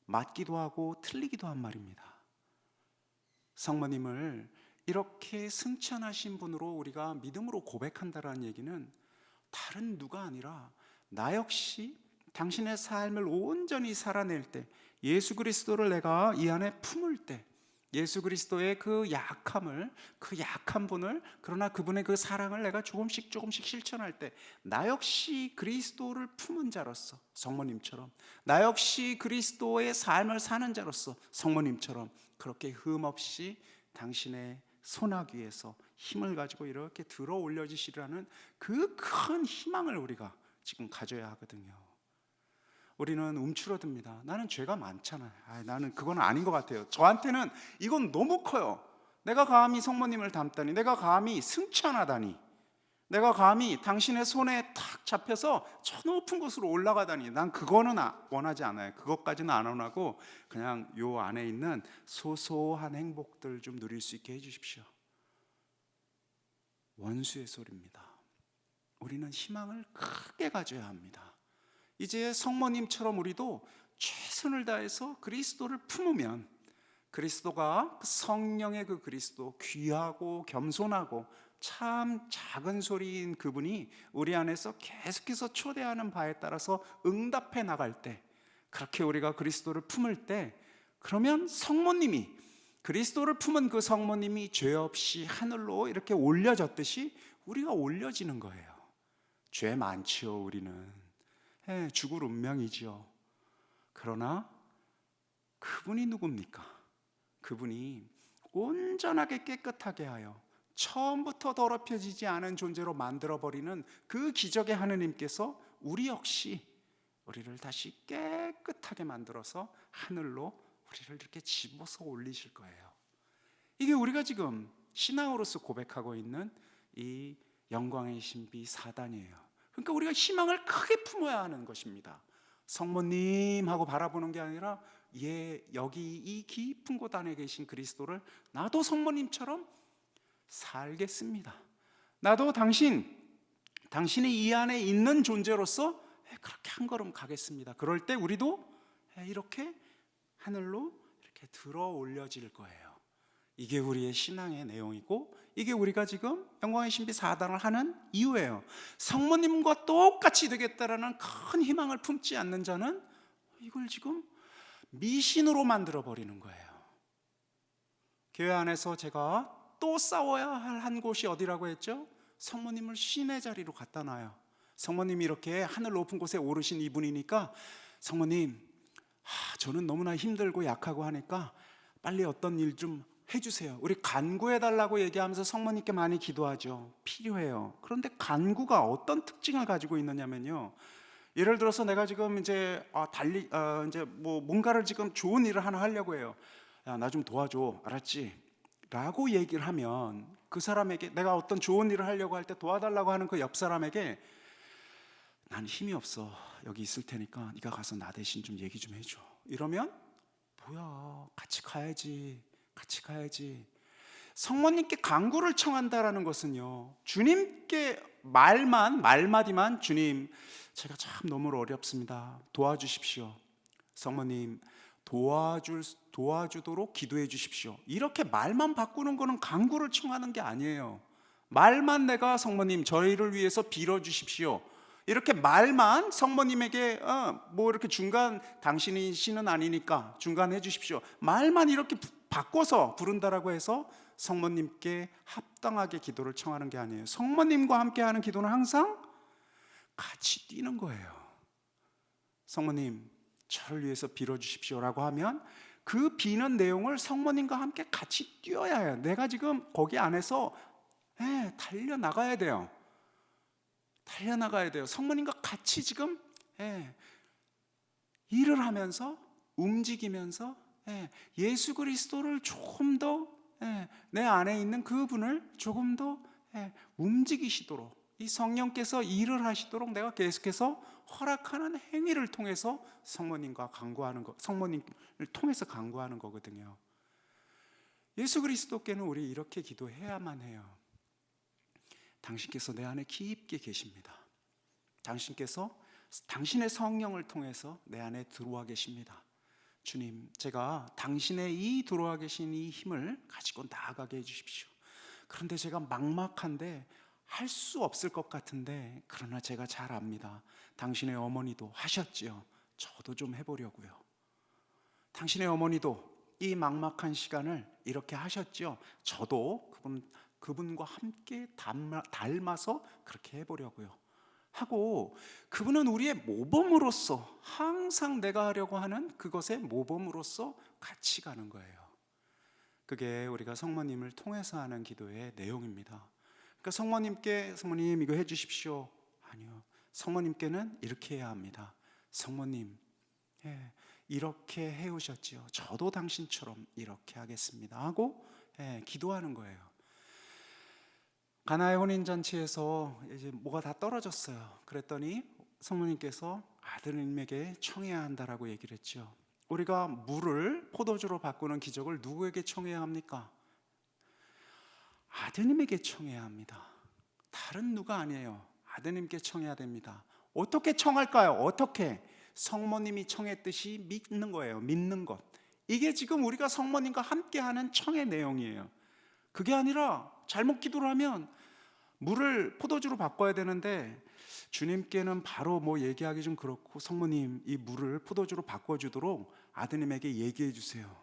맞기도 하고 틀리기도 한 말입니다. 성모님을 이렇게 승천하신 분으로 우리가 믿음으로 고백한다라는 얘기는 다른 누가 아니라 나 역시 당신의 삶을 온전히 살아낼 때, 예수 그리스도를 내가 이 안에 품을 때, 예수 그리스도의 그 약함을, 그 약한 분을, 그러나 그분의 그 사랑을 내가 조금씩 실천할 때 나 역시 그리스도를 품은 자로서 성모님처럼, 나 역시 그리스도의 삶을 사는 자로서 성모님처럼 그렇게 흠없이 당신의 소나귀에서 힘을 가지고 이렇게 들어 올려지시라는 그 큰 희망을 우리가 지금 가져야 하거든요. 우리는 움츠러듭니다. 나는 죄가 많잖아요. 나는 그건 아닌 것 같아요. 저한테는 이건 너무 커요. 내가 감히 성모님을 닮다니, 내가 감히 승천하다니, 내가 감히 당신의 손에 탁 잡혀서 저 높은 곳으로 올라가다니, 난 그거는 원하지 않아요. 그것까지는 안 원하고 그냥 요 안에 있는 소소한 행복들 좀 누릴 수 있게 해주십시오. 원수의 소리입니다. 우리는 희망을 크게 가져야 합니다. 이제 성모님처럼 우리도 최선을 다해서 그리스도를 품으면, 그리스도가 성령의 그 그리스도, 귀하고 겸손하고 참 작은 소리인 그분이 우리 안에서 계속해서 초대하는 바에 따라서 응답해 나갈 때, 그렇게 우리가 그리스도를 품을 때, 그러면 성모님이, 그리스도를 품은 그 성모님이 죄 없이 하늘로 이렇게 올려졌듯이 우리가 올려지는 거예요. 죄 많지요. 우리는 죽을 운명이지요. 그러나 그분이 누굽니까? 그분이 온전하게 깨끗하게 하여 처음부터 더럽혀지지 않은 존재로 만들어버리는 그 기적의 하느님께서 우리 역시 우리를 다시 깨끗하게 만들어서 하늘로 우리를 이렇게 집어서 올리실 거예요. 이게 우리가 지금 신앙으로서 고백하고 있는 이 영광의 신비 4단이에요. 그러니까 우리가 희망을 크게 품어야 하는 것입니다. 성모님 하고 바라보는 게 아니라, 여기 이 깊은 곳 안에 계신 그리스도를 나도 성모님처럼 살겠습니다. 나도 당신이 이 안에 있는 존재로서 그렇게 한 걸음 가겠습니다. 그럴 때 우리도 이렇게 하늘로 이렇게 들어 올려질 거예요. 이게 우리의 신앙의 내용이고, 이게 우리가 지금 영광의 신비 4단을 하는 이유예요. 성모님과 똑같이 되겠다라는 큰 희망을 품지 않는 자는 이걸 지금 미신으로 만들어 버리는 거예요. 교회 안에서 제가 또 싸워야 할 한 곳이 어디라고 했죠? 성모님을 신의 자리로 갖다 놔요. 성모님이 이렇게 하늘 높은 곳에 오르신 이분이니까, 성모님, 저는 너무나 힘들고 약하고 하니까 빨리 어떤 일 좀 해주세요. 우리 간구해달라고 얘기하면서 성모님께 많이 기도하죠. 필요해요. 그런데 간구가 어떤 특징을 가지고 있느냐면요, 예를 들어서 내가 지금 이제 이제 뭔가를 지금 좋은 일을 하나 하려고 해요. 야, 나 좀 도와줘, 알았지? 라고 얘기를 하면, 그 사람에게, 내가 어떤 좋은 일을 하려고 할 때 도와달라고 하는 그 옆 사람에게, 난 힘이 없어, 여기 있을 테니까 네가 가서 나 대신 좀 얘기 좀 해줘, 이러면 뭐야, 같이 가야지. 성모님께 간구를 청한다라는 것은요, 주님께 말마디만, 주님, 제가 참 너무 어렵습니다, 도와주십시오. 성모님, 도와주도록 기도해 주십시오. 이렇게 말만 바꾸는 거는 간구를 청하는 게 아니에요. 말만, 내가 성모님 저희를 위해서 빌어 주십시오, 이렇게 말만 성모님에게 이렇게 중간, 당신이 신은 아니니까 중간 해 주십시오, 말만 이렇게 바꿔서 부른다라고 해서 성모님께 합당하게 기도를 청하는 게 아니에요. 성모님과 함께 하는 기도는 항상 같이 뛰는 거예요. 성모님, 저를 위해서 빌어주십시오라고 하면 그 비는 내용을 성모님과 함께 같이 뛰어야 해요. 내가 지금 거기 안에서 달려나가야 돼요. 성모님과 같이 지금 일을 하면서, 움직이면서 예수 그리스도를 조금 더, 내 안에 있는 그분을 조금 더 움직이시도록, 이 성령께서 일을 하시도록 내가 계속해서 허락하는 행위를 통해서 성모님과 간구하는 거, 성모님을 통해서 간구하는 거거든요. 예수 그리스도께는 우리 이렇게 기도해야만 해요. 당신께서 내 안에 깊게 계십니다. 당신께서 당신의 성령을 통해서 내 안에 들어와 계십니다. 주님, 제가 당신의 이 들어와 계신 이 힘을 가지고 나아가게 해주십시오. 그런데 제가 막막한데, 할 수 없을 것 같은데, 그러나 제가 잘 압니다. 당신의 어머니도 하셨지요. 저도 좀 해보려고요. 당신의 어머니도 이 막막한 시간을 이렇게 하셨지요. 저도 그분과 함께 닮아서 그렇게 해보려고요 하고, 그분은 우리의 모범으로서, 항상 내가 하려고 하는 그것의 모범으로서 같이 가는 거예요. 그게 우리가 성모님을 통해서 하는 기도의 내용입니다. 그러니까 성모님 이거 해주십시오. 아니요. 성모님께는 이렇게 해야 합니다. 성모님, 예, 이렇게 해오셨지요. 저도 당신처럼 이렇게 하겠습니다 하고 기도하는 거예요. 가나의 혼인잔치에서 이제 뭐가 다 떨어졌어요. 그랬더니 성모님께서 아드님에게 청해야 한다라고 얘기를 했죠. 우리가 물을 포도주로 바꾸는 기적을 누구에게 청해야 합니까? 아드님에게 청해야 합니다. 다른 누가 아니에요. 아드님께 청해야 됩니다. 어떻게 청할까요? 어떻게? 성모님이 청했듯이 믿는 거예요. 믿는 것. 이게 지금 우리가 성모님과 함께하는 청의 내용이에요. 그게 아니라 잘못 기도를 하면 물을 포도주로 바꿔야 되는데 주님께는 바로 뭐 얘기하기 좀 그렇고, 성모님 이 물을 포도주로 바꿔주도록 아드님에게 얘기해 주세요.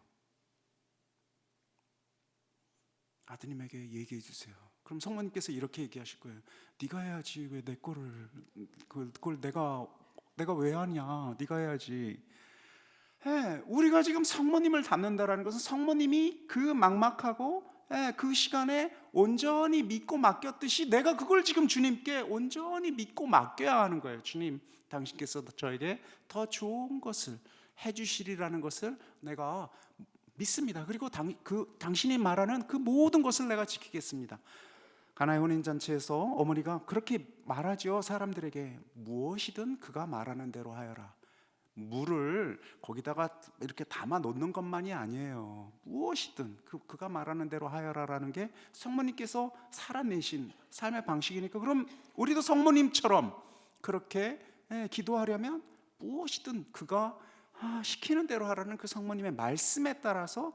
아드님에게 얘기해 주세요. 그럼 성모님께서 이렇게 얘기하실 거예요. 네가 해야지 왜 내 거를 그걸 내가 왜 하냐? 네가 해야지. 우리가 지금 성모님을 닮는다라는 것은 성모님이 그 막막하고 그 시간에 온전히 믿고 맡겼듯이 내가 그걸 지금 주님께 온전히 믿고 맡겨야 하는 거예요. 주님, 당신께서 저에게 더 좋은 것을 해주시리라는 것을 내가 믿습니다. 그리고 당신이 말하는 그 모든 것을 내가 지키겠습니다. 가나의 혼인잔치에서 어머니가 그렇게 말하죠. 사람들에게 무엇이든 그가 말하는 대로 하여라. 물을 거기다가 이렇게 담아 놓는 것만이 아니에요. 무엇이든 그가 말하는 대로 하여라라는 게 성모님께서 살아내신 삶의 방식이니까, 그럼 우리도 성모님처럼 그렇게 기도하려면 무엇이든 그가 시키는 대로 하라는 그 성모님의 말씀에 따라서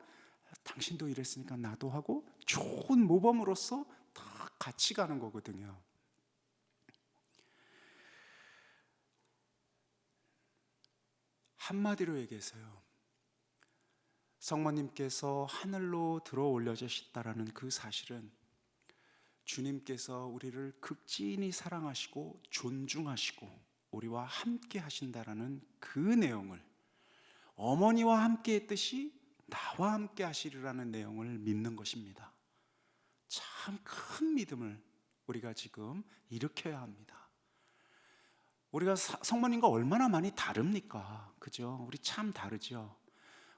당신도 이랬으니까 나도 하고 좋은 모범으로서 다 같이 가는 거거든요. 한마디로 얘기해서요, 성모님께서 하늘로 들어 올려주셨다라는 그 사실은 주님께서 우리를 극진히 사랑하시고 존중하시고 우리와 함께 하신다라는 그 내용을, 어머니와 함께 했듯이 나와 함께 하시리라는 내용을 믿는 것입니다. 참 큰 믿음을 우리가 지금 일으켜야 합니다. 우리가 성모님과 얼마나 많이 다릅니까? 그죠? 우리 참 다르죠.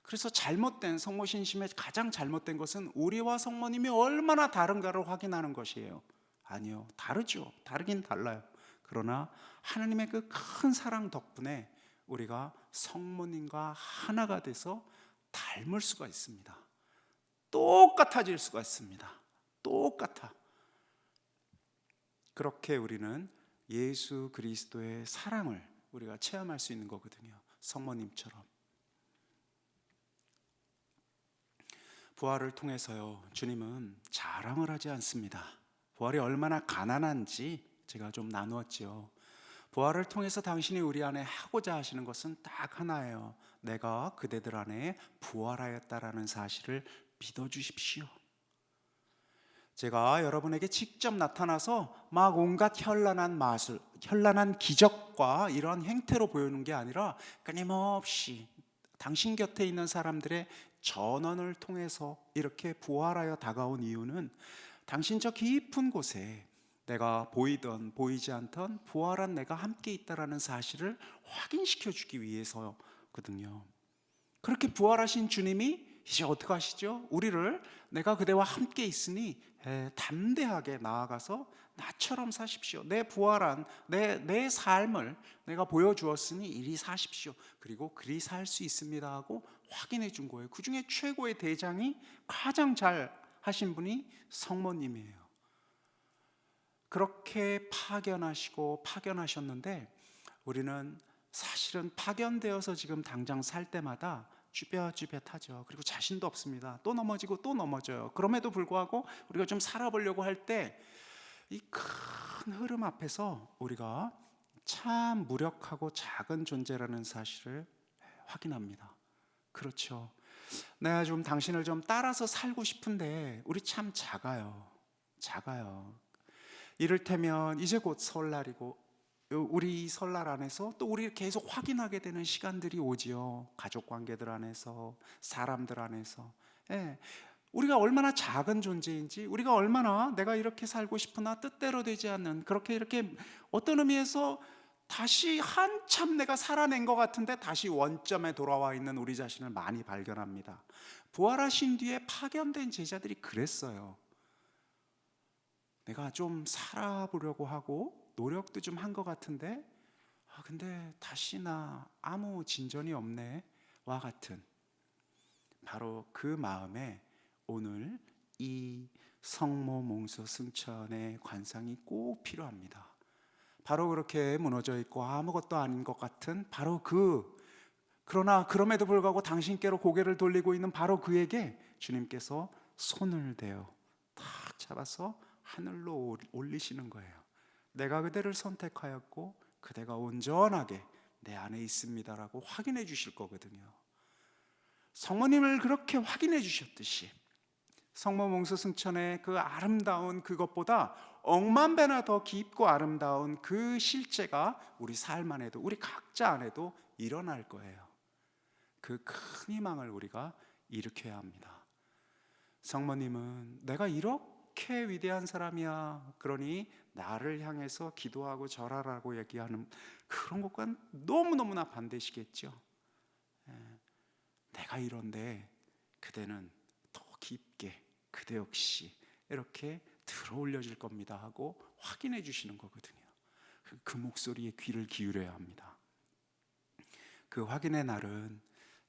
그래서 잘못된 성모 신심의 가장 잘못된 것은 우리와 성모님이 얼마나 다른가를 확인하는 것이에요. 아니요, 다르죠. 다르긴 달라요. 그러나 하나님의 그 큰 사랑 덕분에 우리가 성모님과 하나가 돼서 닮을 수가 있습니다. 똑같아질 수가 있습니다. 똑같아. 그렇게 우리는 예수 그리스도의 사랑을 우리가 체험할 수 있는 거거든요. 성모님처럼. 부활을 통해서요, 주님은 자랑을 하지 않습니다. 부활이 얼마나 가난한지 제가 좀 나누었죠. 부활을 통해서 당신이 우리 안에 하고자 하시는 것은 딱 하나예요. 내가 그대들 안에 부활하였다라는 사실을 믿어주십시오. 제가 여러분에게 직접 나타나서 막 온갖 현란한 마술, 현란한 기적과 이런 행태로 보이는 게 아니라 끊임없이 당신 곁에 있는 사람들의 전언을 통해서 이렇게 부활하여 다가온 이유는 당신 저 깊은 곳에 내가 보이던 보이지 않던 부활한 내가 함께 있다라는 사실을 확인시켜 주기 위해서거든요. 그렇게 부활하신 주님이 이제 어떻게 하시죠? 우리를 내가 그대와 함께 있으니 담대하게 나아가서 나처럼 사십시오. 내 부활한 내 삶을 내가 보여주었으니 이리 사십시오. 그리고 그리 살 수 있습니다 하고 확인해 준 거예요. 그 중에 최고의 대장이 가장 잘 하신 분이 성모님이에요. 그렇게 파견하셨는데 우리는 사실은 파견되어서 지금 당장 살 때마다 쭈뼛쭈뼛하죠. 그리고 자신도 없습니다. 또 넘어지고 또 넘어져요. 그럼에도 불구하고 우리가 좀 살아보려고 할 때 이 큰 흐름 앞에서 우리가 참 무력하고 작은 존재라는 사실을 확인합니다. 그렇죠. 내가 좀 당신을 좀 따라서 살고 싶은데 우리 참 작아요. 이를테면 이제 곧 설날이고 우리 설날 안에서 또 우리를 계속 확인하게 되는 시간들이 오지요. 가족 관계들 안에서, 사람들 안에서. 우리가 얼마나 작은 존재인지, 우리가 얼마나 내가 이렇게 살고 싶으나 뜻대로 되지 않는, 그렇게 이렇게 어떤 의미에서 다시 한참 내가 살아낸 것 같은데 다시 원점에 돌아와 있는 우리 자신을 많이 발견합니다. 부활하신 뒤에 파견된 제자들이 그랬어요. 내가 좀 살아보려고 하고 노력도 좀 한 것 같은데 근데 다시 나 아무 진전이 없네 와 같은, 바로 그 마음에 오늘 이 성모 몽소 승천의 관상이 꼭 필요합니다. 바로 그렇게 무너져 있고 아무것도 아닌 것 같은 바로 그러나 그럼에도 불구하고 당신께로 고개를 돌리고 있는 바로 그에게 주님께서 손을 대어 탁 잡아서 하늘로 올리시는 거예요. 내가 그대를 선택하였고 그대가 온전하게 내 안에 있습니다라고 확인해 주실 거거든요. 성모님을 그렇게 확인해 주셨듯이 성모 몽소 승천의 그 아름다운 그것보다 억만 배나 더 깊고 아름다운 그 실제가 우리 삶 안에도, 우리 각자 안에도 일어날 거예요. 그 큰 희망을 우리가 일으켜야 합니다. 성모님은 내가 이렇게 위대한 사람이야, 그러니 나를 향해서 기도하고 절하라고 얘기하는 그런 것과는 너무너무나 반대시겠죠. 내가 이런데 그대는 더 깊게 그대 역시 이렇게 들어 올려질 겁니다 하고 확인해 주시는 거거든요. 그 목소리에 귀를 기울여야 합니다. 그 확인의 날은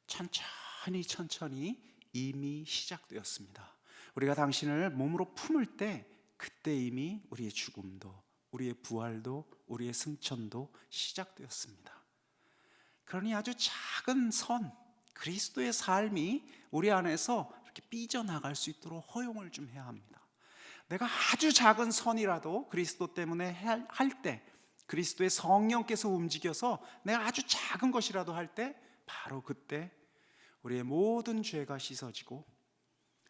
천천히 이미 시작되었습니다. 우리가 당신을 몸으로 품을 때 그때 이미 우리의 죽음도, 우리의 부활도, 우리의 승천도 시작되었습니다. 그러니 아주 작은 선, 그리스도의 삶이 우리 안에서 이렇게 삐져나갈 수 있도록 허용을 좀 해야 합니다. 내가 아주 작은 선이라도 그리스도 때문에 할 때, 그리스도의 성령께서 움직여서 내가 아주 작은 것이라도 할 때, 바로 그때 우리의 모든 죄가 씻어지고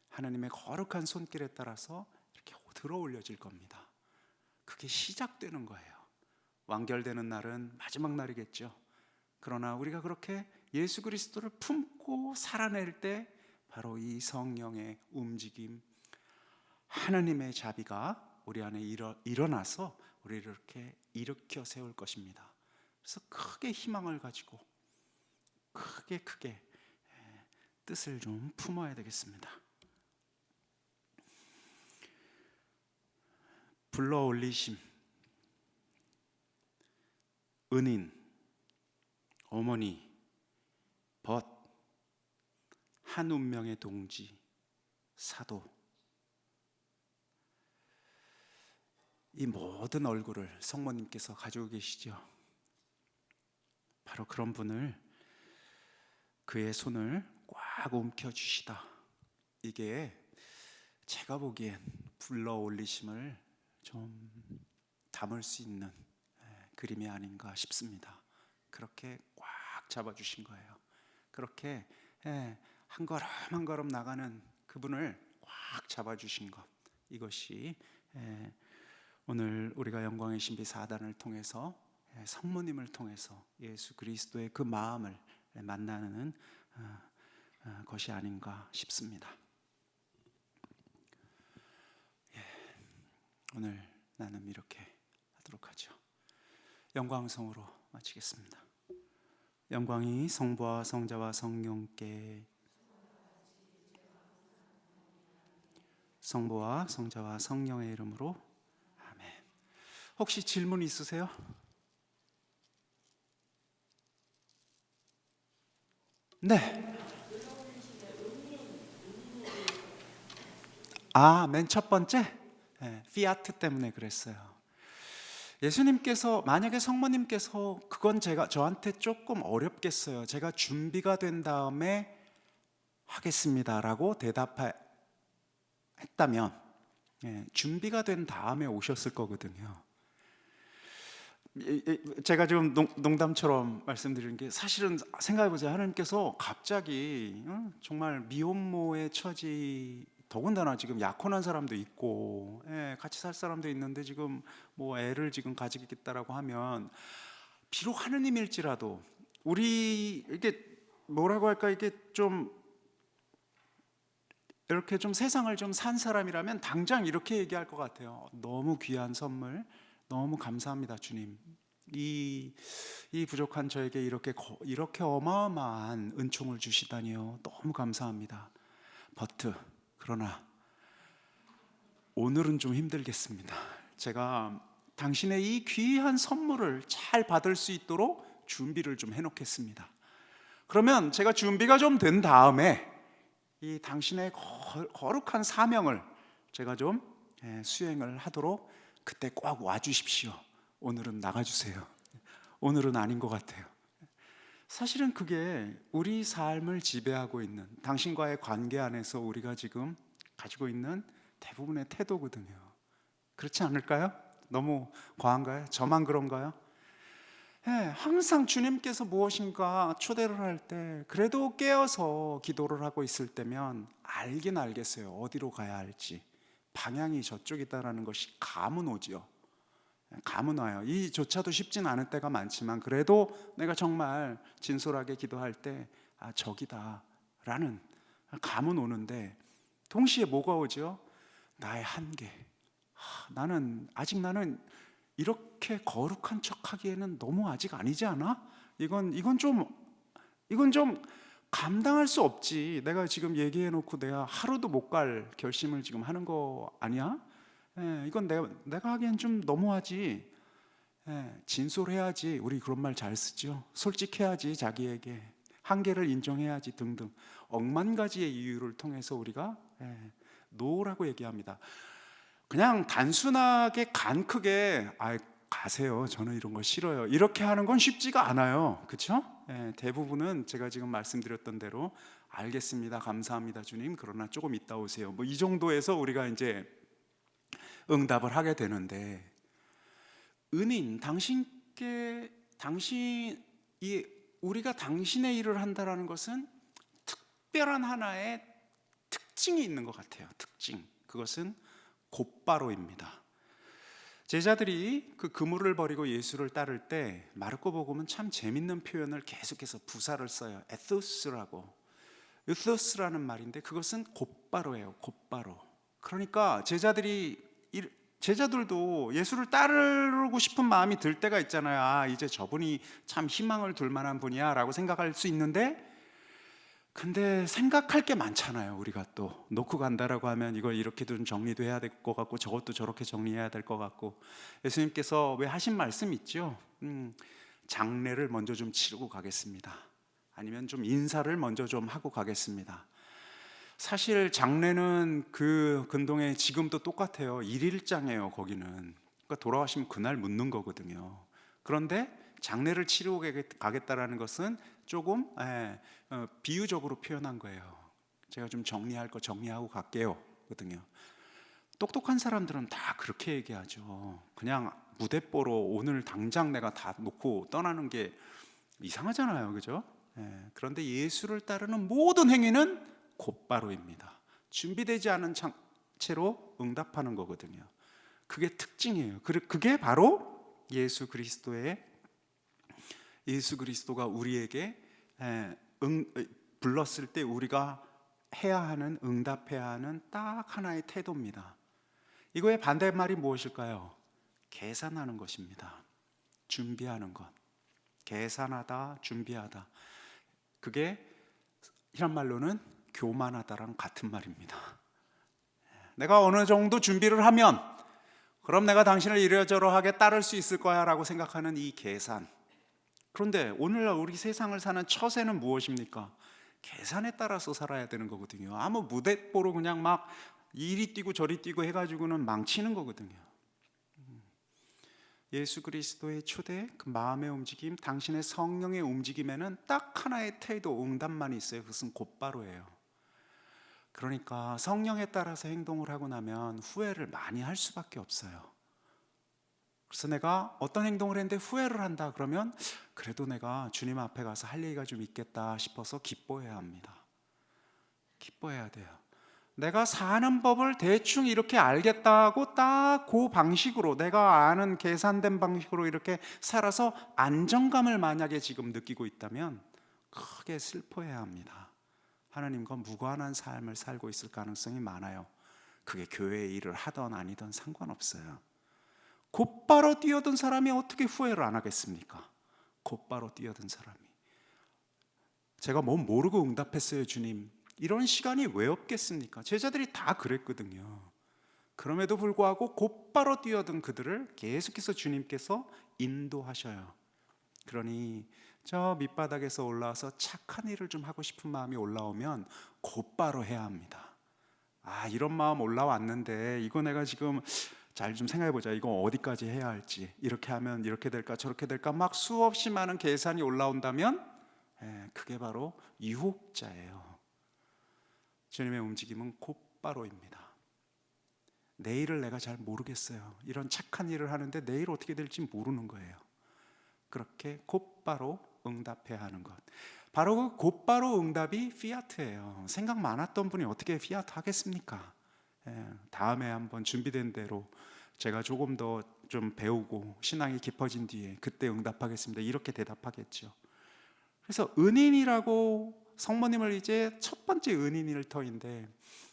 하나님의 거룩한 손길에 따라서 이렇게 들어 올려질 겁니다. 그게 시작되는 거예요. 완결되는 날은 마지막 날이겠죠. 그러나 우리가 그렇게 예수 그리스도를 품고 살아낼 때 바로 이 성령의 움직임, 하나님의 자비가 우리 안에 일어나서 우리를 이렇게 일으켜 세울 것입니다. 그래서 크게 희망을 가지고 크게 뜻을 좀 품어야 되겠습니다. 불러 올리심, 은인, 어머니, 벗, 한 운명의 동지, 사도, 이 모든 얼굴을 성모님께서 가지고 계시죠. 바로 그런 분을, 그의 손을 꽉 움켜주시다. 이게 제가 보기엔 불러 올리심을 좀 담을 수 있는 그림이 아닌가 싶습니다. 그렇게 꽉 잡아주신 거예요. 그렇게 한 걸음 한 걸음 나가는 그분을 꽉 잡아주신 것, 이것이 오늘 우리가 영광의 신비 4단을 통해서 성모님을 통해서 예수 그리스도의 그 마음을 만나는 것이 아닌가 싶습니다. 오늘 나는 이렇게 하도록 하죠. 영광성으로 마치겠습니다. 영광이 성부와 성자와 성령께, 성부와 성자와 성령의 이름으로 아멘. 혹시 질문 있으세요? 네. 맨 첫 번째 피아트 때문에 그랬어요. 예수님께서, 만약에 성모님께서 그건 저한테 조금 어렵겠어요, 제가 준비가 된 다음에 하겠습니다라고 대답했다면 준비가 된 다음에 오셨을 거거든요. 제가 지금 농담처럼 말씀드리는 게, 사실은 생각해보세요. 하나님께서 갑자기 정말 미혼모의 처지, 더군다나 지금 약혼한 사람도 있고 같이 살 사람도 있는데 지금 뭐 애를 지금 가지겠다라고 하면, 비록 하느님일지라도 우리 이게 뭐라고 할까, 이게 좀 이렇게 좀 세상을 좀 산 사람이라면 당장 이렇게 얘기할 것 같아요. 너무 귀한 선물, 너무 감사합니다, 주님. 이 부족한 저에게 이렇게 어마어마한 은총을 주시다니요. 너무 감사합니다. 그러나 오늘은 좀 힘들겠습니다. 제가 당신의 이 귀한 선물을 잘 받을 수 있도록 준비를 좀 해놓겠습니다. 그러면 제가 준비가 좀 된 다음에 이 당신의 거룩한 사명을 제가 좀 수행을 하도록 그때 꼭 와주십시오. 오늘은 나가주세요. 오늘은 아닌 것 같아요. 사실은 그게 우리 삶을 지배하고 있는, 당신과의 관계 안에서 우리가 지금 가지고 있는 대부분의 태도거든요. 그렇지 않을까요? 너무 과한가요? 저만 그런가요? 항상 주님께서 무엇인가 초대를 할 때 그래도 깨어서 기도를 하고 있을 때면 알긴 알겠어요. 어디로 가야 할지. 방향이 저쪽이다라는 것이 감은 오지요. 감은 와요. 이조차도 쉽진 않을 때가 많지만 그래도 내가 정말 진솔하게 기도할 때 저기다 라는 감은 오는데, 동시에 뭐가 오죠? 나의 한계. 나는 이렇게 거룩한 척하기에는 너무 아직 아니지 않아? 이건 좀 감당할 수 없지. 내가 지금 얘기해놓고 내가 하루도 못 갈 결심을 지금 하는 거 아니야? 이건 내가 하기엔 좀 너무하지. 진솔해야지. 우리 그런 말 잘 쓰죠. 솔직해야지. 자기에게 한계를 인정해야지 등등 억만 가지의 이유를 통해서 우리가 노라고 얘기합니다. 그냥 단순하게 간 크게 가세요. 저는 이런 거 싫어요. 이렇게 하는 건 쉽지가 않아요. 그렇죠? 대부분은 제가 지금 말씀드렸던 대로 알겠습니다. 감사합니다, 주님. 그러나 조금 이따 오세요. 뭐 이 정도에서 우리가 이제 응답을 하게 되는데, 우리가 당신의 일을 한다라는 것은 특별한 하나의 특징이 있는 것 같아요. 특징. 그것은 곧바로입니다. 제자들이 그 그물을 버리고 예수를 따를 때 마르코복음은 참 재밌는 표현을 계속해서 부사를 써요. 에토스라는 말인데 그것은 곧바로예요. 곧바로. 그러니까 제자들도 예수를 따르고 싶은 마음이 들 때가 있잖아요. 이제 저분이 참 희망을 둘 만한 분이야 라고 생각할 수 있는데, 근데 생각할 게 많잖아요. 우리가 또 놓고 간다라고 하면 이걸 이렇게 좀 정리도 해야 될 것 같고 저것도 저렇게 정리해야 될 것 같고, 예수님께서 왜 하신 말씀 있죠? 장례를 먼저 좀 치르고 가겠습니다. 아니면 좀 인사를 먼저 좀 하고 가겠습니다. 사실 장례는 그 근동에 지금도 똑같아요. 일일장이에요. 거기는. 그러니까 돌아가시면 그날 묻는 거거든요. 그런데 장례를 치르고 가겠다라는 것은 조금 비유적으로 표현한 거예요. 제가 좀 정리할 거 정리하고 갈게요 거든요. 똑똑한 사람들은 다 그렇게 얘기하죠. 그냥 무대뽀로 오늘 당장 내가 다 놓고 떠나는 게 이상하잖아요. 그죠? 그런데 예수를 따르는 모든 행위는 곧바로입니다. 준비되지 않은 채로 응답하는 거거든요. 그게 특징이에요. 그게 바로 예수 그리스도가 우리에게 불렀을 때 우리가 해야 하는, 응답해야 하는 딱 하나의 태도입니다. 이거의 반대말이 무엇일까요? 계산하는 것입니다. 준비하는 것. 계산하다, 준비하다. 그게 이런 말로는 교만하다랑 같은 말입니다. 내가 어느 정도 준비를 하면 그럼 내가 당신을 이러저러하게 따를 수 있을 거야 라고 생각하는 이 계산. 그런데 오늘날 우리 세상을 사는 처세는 무엇입니까? 계산에 따라서 살아야 되는 거거든요. 아무 무대뽀로 그냥 막 이리 뛰고 저리 뛰고 해가지고는 망치는 거거든요. 예수 그리스도의 초대, 그 마음의 움직임, 당신의 성령의 움직임에는 딱 하나의 태도, 응답만 있어요. 그것은 곧바로예요. 그러니까 성령에 따라서 행동을 하고 나면 후회를 많이 할 수밖에 없어요. 그래서 내가 어떤 행동을 했는데 후회를 한다 그러면 그래도 내가 주님 앞에 가서 할 얘기가 좀 있겠다 싶어서 기뻐해야 합니다. 기뻐해야 돼요. 내가 사는 법을 대충 이렇게 알겠다고 딱 그 방식으로, 내가 아는 계산된 방식으로 이렇게 살아서 안정감을 만약에 지금 느끼고 있다면 크게 슬퍼해야 합니다. 하나님과 무관한 삶을 살고 있을 가능성이 많아요. 그게 교회 일을 하던 아니던 상관없어요. 곧바로 뛰어든 사람이 어떻게 후회를 안 하겠습니까? 곧바로 뛰어든 사람이. 제가 뭐 모르고 응답했어요, 주님. 이런 시간이 왜 없겠습니까? 제자들이 다 그랬거든요. 그럼에도 불구하고 곧바로 뛰어든 그들을 계속해서 주님께서 인도하셔요. 그러니 저 밑바닥에서 올라와서 착한 일을 좀 하고 싶은 마음이 올라오면 곧바로 해야 합니다. 이런 마음 올라왔는데 이거 내가 지금 잘 좀 생각해보자. 이거 어디까지 해야 할지, 이렇게 하면 이렇게 될까 저렇게 될까 막 수없이 많은 계산이 올라온다면 그게 바로 유혹자예요. 주님의 움직임은 곧바로입니다. 내일을 내가 잘 모르겠어요. 이런 착한 일을 하는데 내일 어떻게 될지 모르는 거예요. 그렇게 곧바로 응답해야 하는 것, 바로 그 곧바로 응답이 피아트예요. 생각 많았던 분이 어떻게 피아트 하겠습니까? 다음에 한번 준비된 대로 제가 조금 더 좀 배우고 신앙이 깊어진 뒤에 그때 응답하겠습니다, 이렇게 대답하겠죠. 그래서 은인이라고 성모님을 이제 첫 번째 은인일 터인데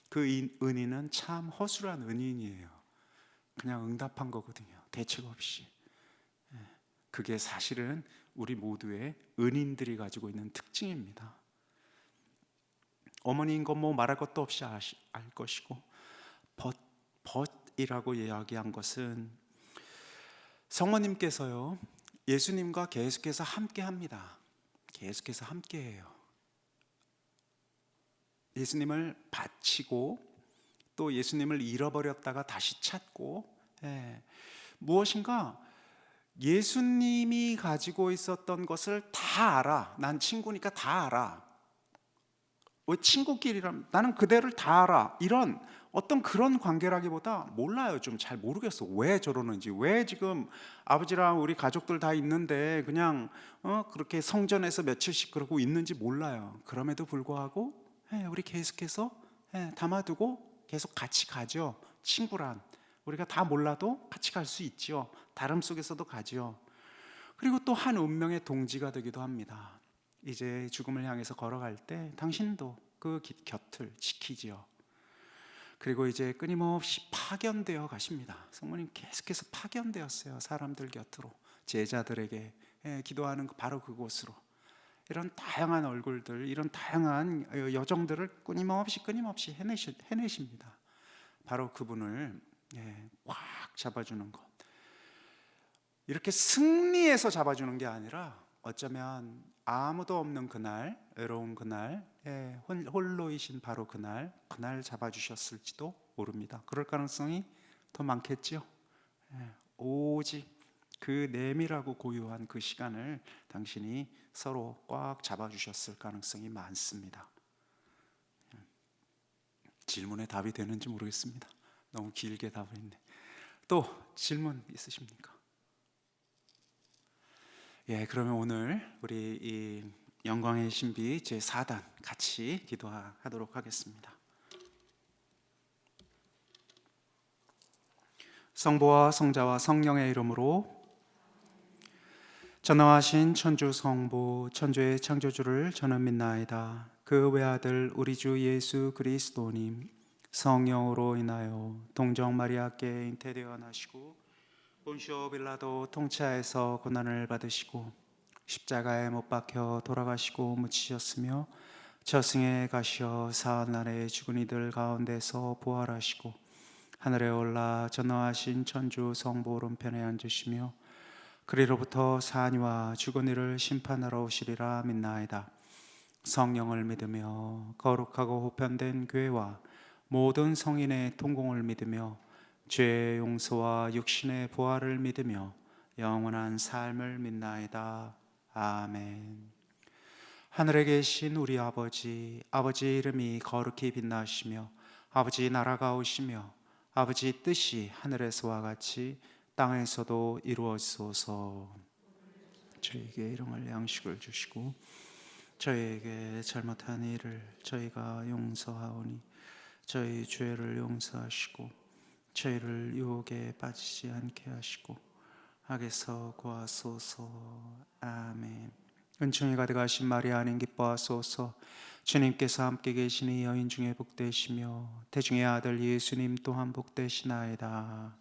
그 은인은 참 허술한 은인이에요. 그냥 응답한 거거든요, 대책 없이. 그게 사실은 우리 모두의 은인들이 가지고 있는 특징입니다. 어머니인 건 뭐 말할 것도 없이 알 것이고, 벗이라고 이야기한 것은 성모님께서요 예수님과 계속해서 함께 합니다. 계속해서 함께 해요. 예수님을 바치고 또 예수님을 잃어버렸다가 다시 찾고, 무엇인가 예수님이 가지고 있었던 것을 다 알아. 난 친구니까 다 알아. 왜 친구끼리라면 나는 그대를 다 알아. 이런 어떤 그런 관계라기보다 몰라요. 좀 잘 모르겠어. 왜 저러는지. 왜 지금 아버지랑 우리 가족들 다 있는데 그냥 그렇게 성전에서 며칠씩 그러고 있는지 몰라요. 그럼에도 불구하고 우리 계속해서 담아두고 계속 같이 가죠. 친구란 우리가 다 몰라도 같이 갈 수 있죠. 다름 속에서도 가죠. 그리고 또 한 운명의 동지가 되기도 합니다. 이제 죽음을 향해서 걸어갈 때 당신도 그 곁을 지키지요. 그리고 이제 끊임없이 파견되어 가십니다. 성모님 계속해서 파견되었어요. 사람들 곁으로, 제자들에게 기도하는 바로 그곳으로. 이런 다양한 얼굴들, 이런 다양한 여정들을 끊임없이 해내십니다. 바로 그분을 꽉 잡아주는 것. 이렇게 승리해서 잡아주는 게 아니라 어쩌면 아무도 없는 그날, 외로운 그날, 홀로이신 바로 그날 잡아주셨을지도 모릅니다. 그럴 가능성이 더 많겠죠. 오직 그 내밀하고 고요한 그 시간을 당신이 서로 꽉 잡아주셨을 가능성이 많습니다. 질문에 답이 되는지 모르겠습니다. 너무 길게 답을 했네. 또 질문 있으십니까? 그러면 오늘 우리 이 영광의 신비 제4단 같이 기도하도록 하겠습니다. 성부와 성자와 성령의 이름으로, 전능하신 천주 성부 천주의 창조주를 저는 믿나이다. 그 외아들 우리 주 예수 그리스도님, 성령으로 인하여 동정 마리아께 잉태되어 나시고 본시오 빌라도 통치하에서 고난을 받으시고 십자가에 못 박혀 돌아가시고 묻히셨으며 저승에 가시어 사흘날에 죽은 이들 가운데서 부활하시고 하늘에 올라 전능하신 천주 성부 오른편에 앉으시며 그리로부터 사니와 죽은 이를 심판하러 오시리라 믿나이다. 성령을 믿으며 거룩하고 보편된 교회와 모든 성인의 통공을 믿으며 죄의 용서와 육신의 부활을 믿으며 영원한 삶을 믿나이다. 아멘. 하늘에 계신 우리 아버지 이름이 거룩히 빛나시며 아버지 나라가 오시며 아버지 뜻이 하늘에서와 같이 땅에서도 이루어지소서. 저희에게 일용할 양식을 주시고 저희에게 잘못한 일을 저희가 용서하오니 저희 죄를 용서하시고 저희를 유혹에 빠지지 않게 하시고 악에서 구하소서. 아멘. 은총이 가득하신 마리아님 기뻐하소서. 주님께서 함께 계시니 여인 중에 복되시며 태중의 아들 예수님 또한 복되시나이다.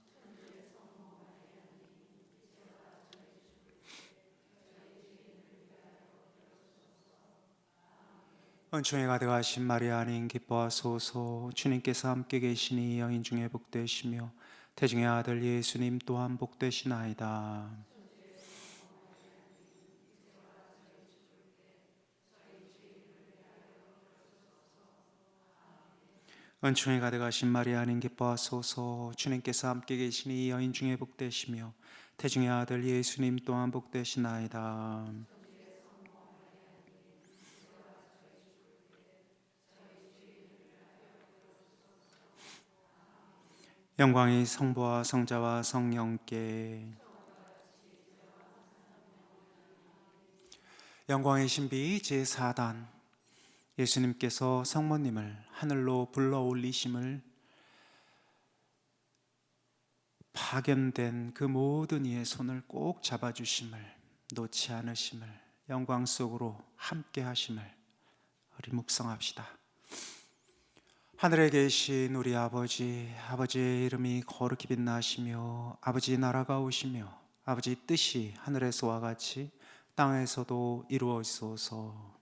은총이 가득하신 마리아님 기뻐하소서. 주님께서 함께 계시니 여인 중에 복되시며 태중의 아들 예수님 또한 복되시나이다. 은총이 가득하신 마리아님 기뻐하소서. 주님께서 함께 계시니 여인 중에 복되시며 태중의 아들 예수님 또한 복되시나이다. 영광이 성부와 성자와 성령께. 영광의 신비 제4단. 예수님께서 성모님을 하늘로 불러 올리심을 파견된 그 모든 이의 손을 꼭 잡아주심을, 놓지 않으심을, 영광 속으로 함께 하심을 우리 묵상합시다. 하늘에 계신 우리 아버지, 아버지의 이름이 거룩히 빛나시며 아버지의 나라가 오시며 아버지의 뜻이 하늘에서와 같이 땅에서도 이루어지소서.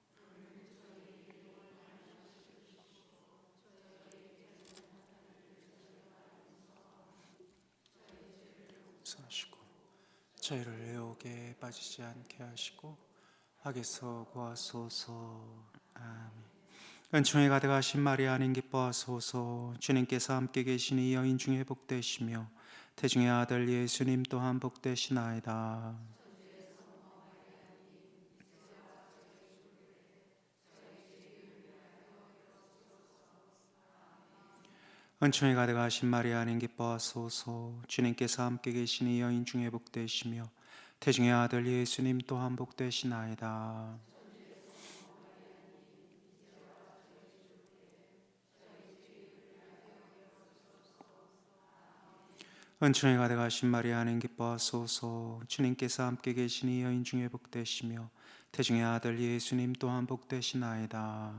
하시고 저희를 애옥에 빠지지 않게 하시고 악에서 구하소서. 아멘. 은총이 가득하신 마리아님 기뻐하소서. 주님께서 함께 계시니 여인 중에 복되시며 태중의 아들 예수님 또한 복되시나이다. 은총이 가득하신 마리아님 기뻐하소서. 주님께서 함께 계시니 여인 중에 복되시며 태중의 아들 예수님 또한 복되시나이다. 은총이 가득하신 마리아님 기뻐하소서. 주님께서 함께 계시니 여인 중에 복되시며 태중의 아들 예수님 또한 복되시나이다.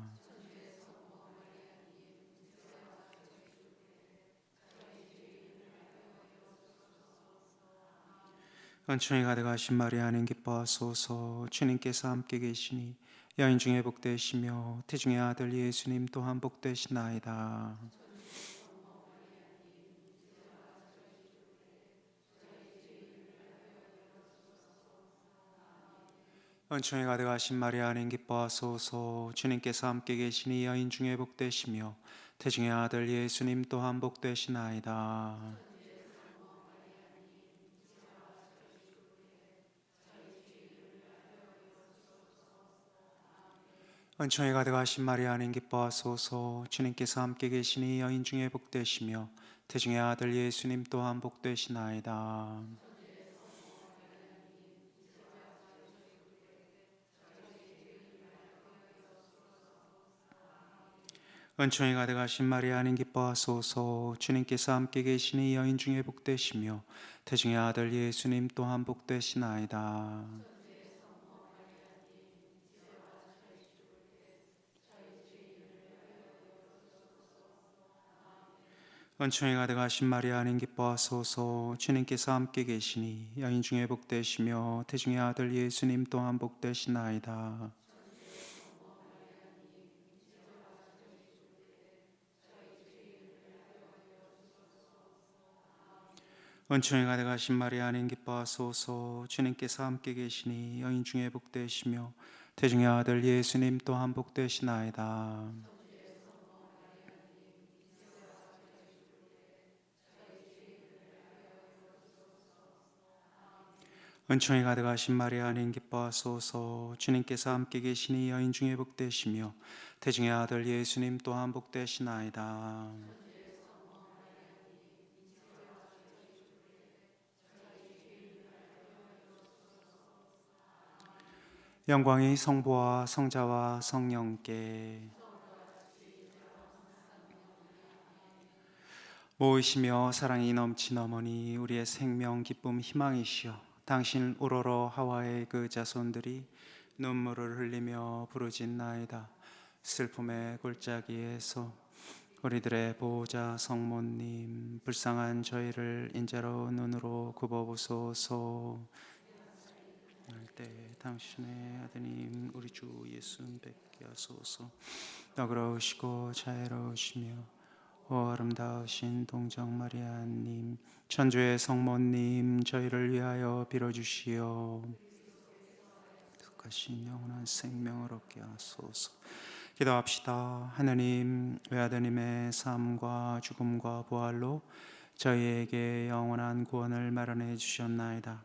은총이 가득하신 마리아님 기뻐하소서. 주님께서 함께 계시니 여인 중에 복되시며 태중의 아들 예수님 또한 복되시나이다. 은총이 가득하신 마리아님 기뻐하소서. 주님께서 함께 계시니 여인 중에 복되시며 태중의 아들 예수님 또한 복되시나이다. 은총이 가득하신 마리아님 기뻐하소서. 주님께서 함께 계시니 여인 중에 복되시며 태중의 아들 예수님 또한 복되시나이다. 은총이 가득하신 마리아님 기뻐하소서. 주님께서 함께 계시니 여인 중에 복되시며 태중의 아들 예수님 또한 복되시나이다. 은총이 가득하신 마리아님 기뻐하소서. 주님께서 함께 계시니 여인 중에 복되시며 태중의 아들 예수님 또한 복되시나이다. 은총이 가득하신 마리아님 기뻐하소서. 주님께서 함께 계시니 여인 중에 복되시며 태중의 아들 예수님 또한 복되시나이다. 은총이 가득하신 마리아님 기뻐하소서. 주님께서 함께 계시니 여인 중에 복되시며 태중의 아들 예수님 또한 복되시나이다. 영광이 성부와 성자와 성령께. 모이시며 사랑이 넘친 어머니, 우리의 생명 기쁨 희망이시여, 당신 우러러 하와의 그 자손들이 눈물을 흘리며 부르짖나이다. 슬픔의 골짜기에서 우리들의 보호자 성모님, 불쌍한 저희를 인자로 눈으로 굽어보소서. 때 당신의 아드님 우리 주 예수 뵙게 하소서. 너그러우시고 자애로우시며 오 아름다우신 동정 마리아님, 천주의 성모님, 저희를 위하여 빌어주시오. 독하신 영원한 생명을 얻게 하소서. 기도합시다. 하느님, 외아드님의 삶과 죽음과 부활로 저희에게 영원한 구원을 마련해 주셨나이다.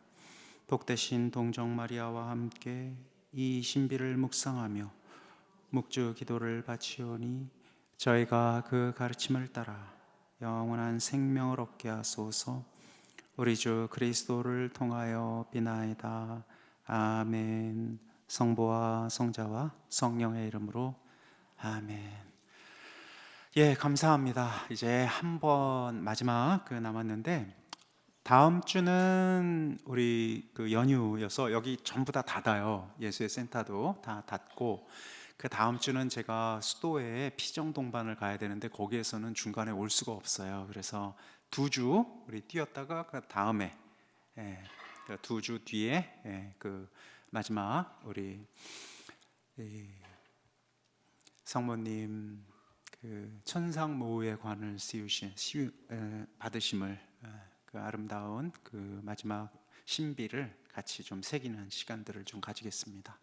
복되신 동정 마리아와 함께 이 신비를 묵상하며 묵주 기도를 바치오니 저희가 그 가르침을 따라 영원한 생명을 얻게 하소서. 우리 주 그리스도를 통하여 비나이다. 아멘. 성부와 성자와 성령의 이름으로 아멘. 예, 감사합니다. 이제 한 번 마지막 남았는데, 다음 주는 우리 연휴여서 여기 전부 다 닫아요. 예수의 센터도 다 닫고, 그 다음 주는 제가 수도에 피정 동반을 가야 되는데 거기에서는 중간에 올 수가 없어요. 그래서 2주 우리 뛰었다가 그 다음에 2주 뒤에 그 마지막 우리 성모님 그 천상모의 관을 받으심을, 그 아름다운 그 마지막 신비를 같이 좀 새기는 시간들을 좀 가지겠습니다.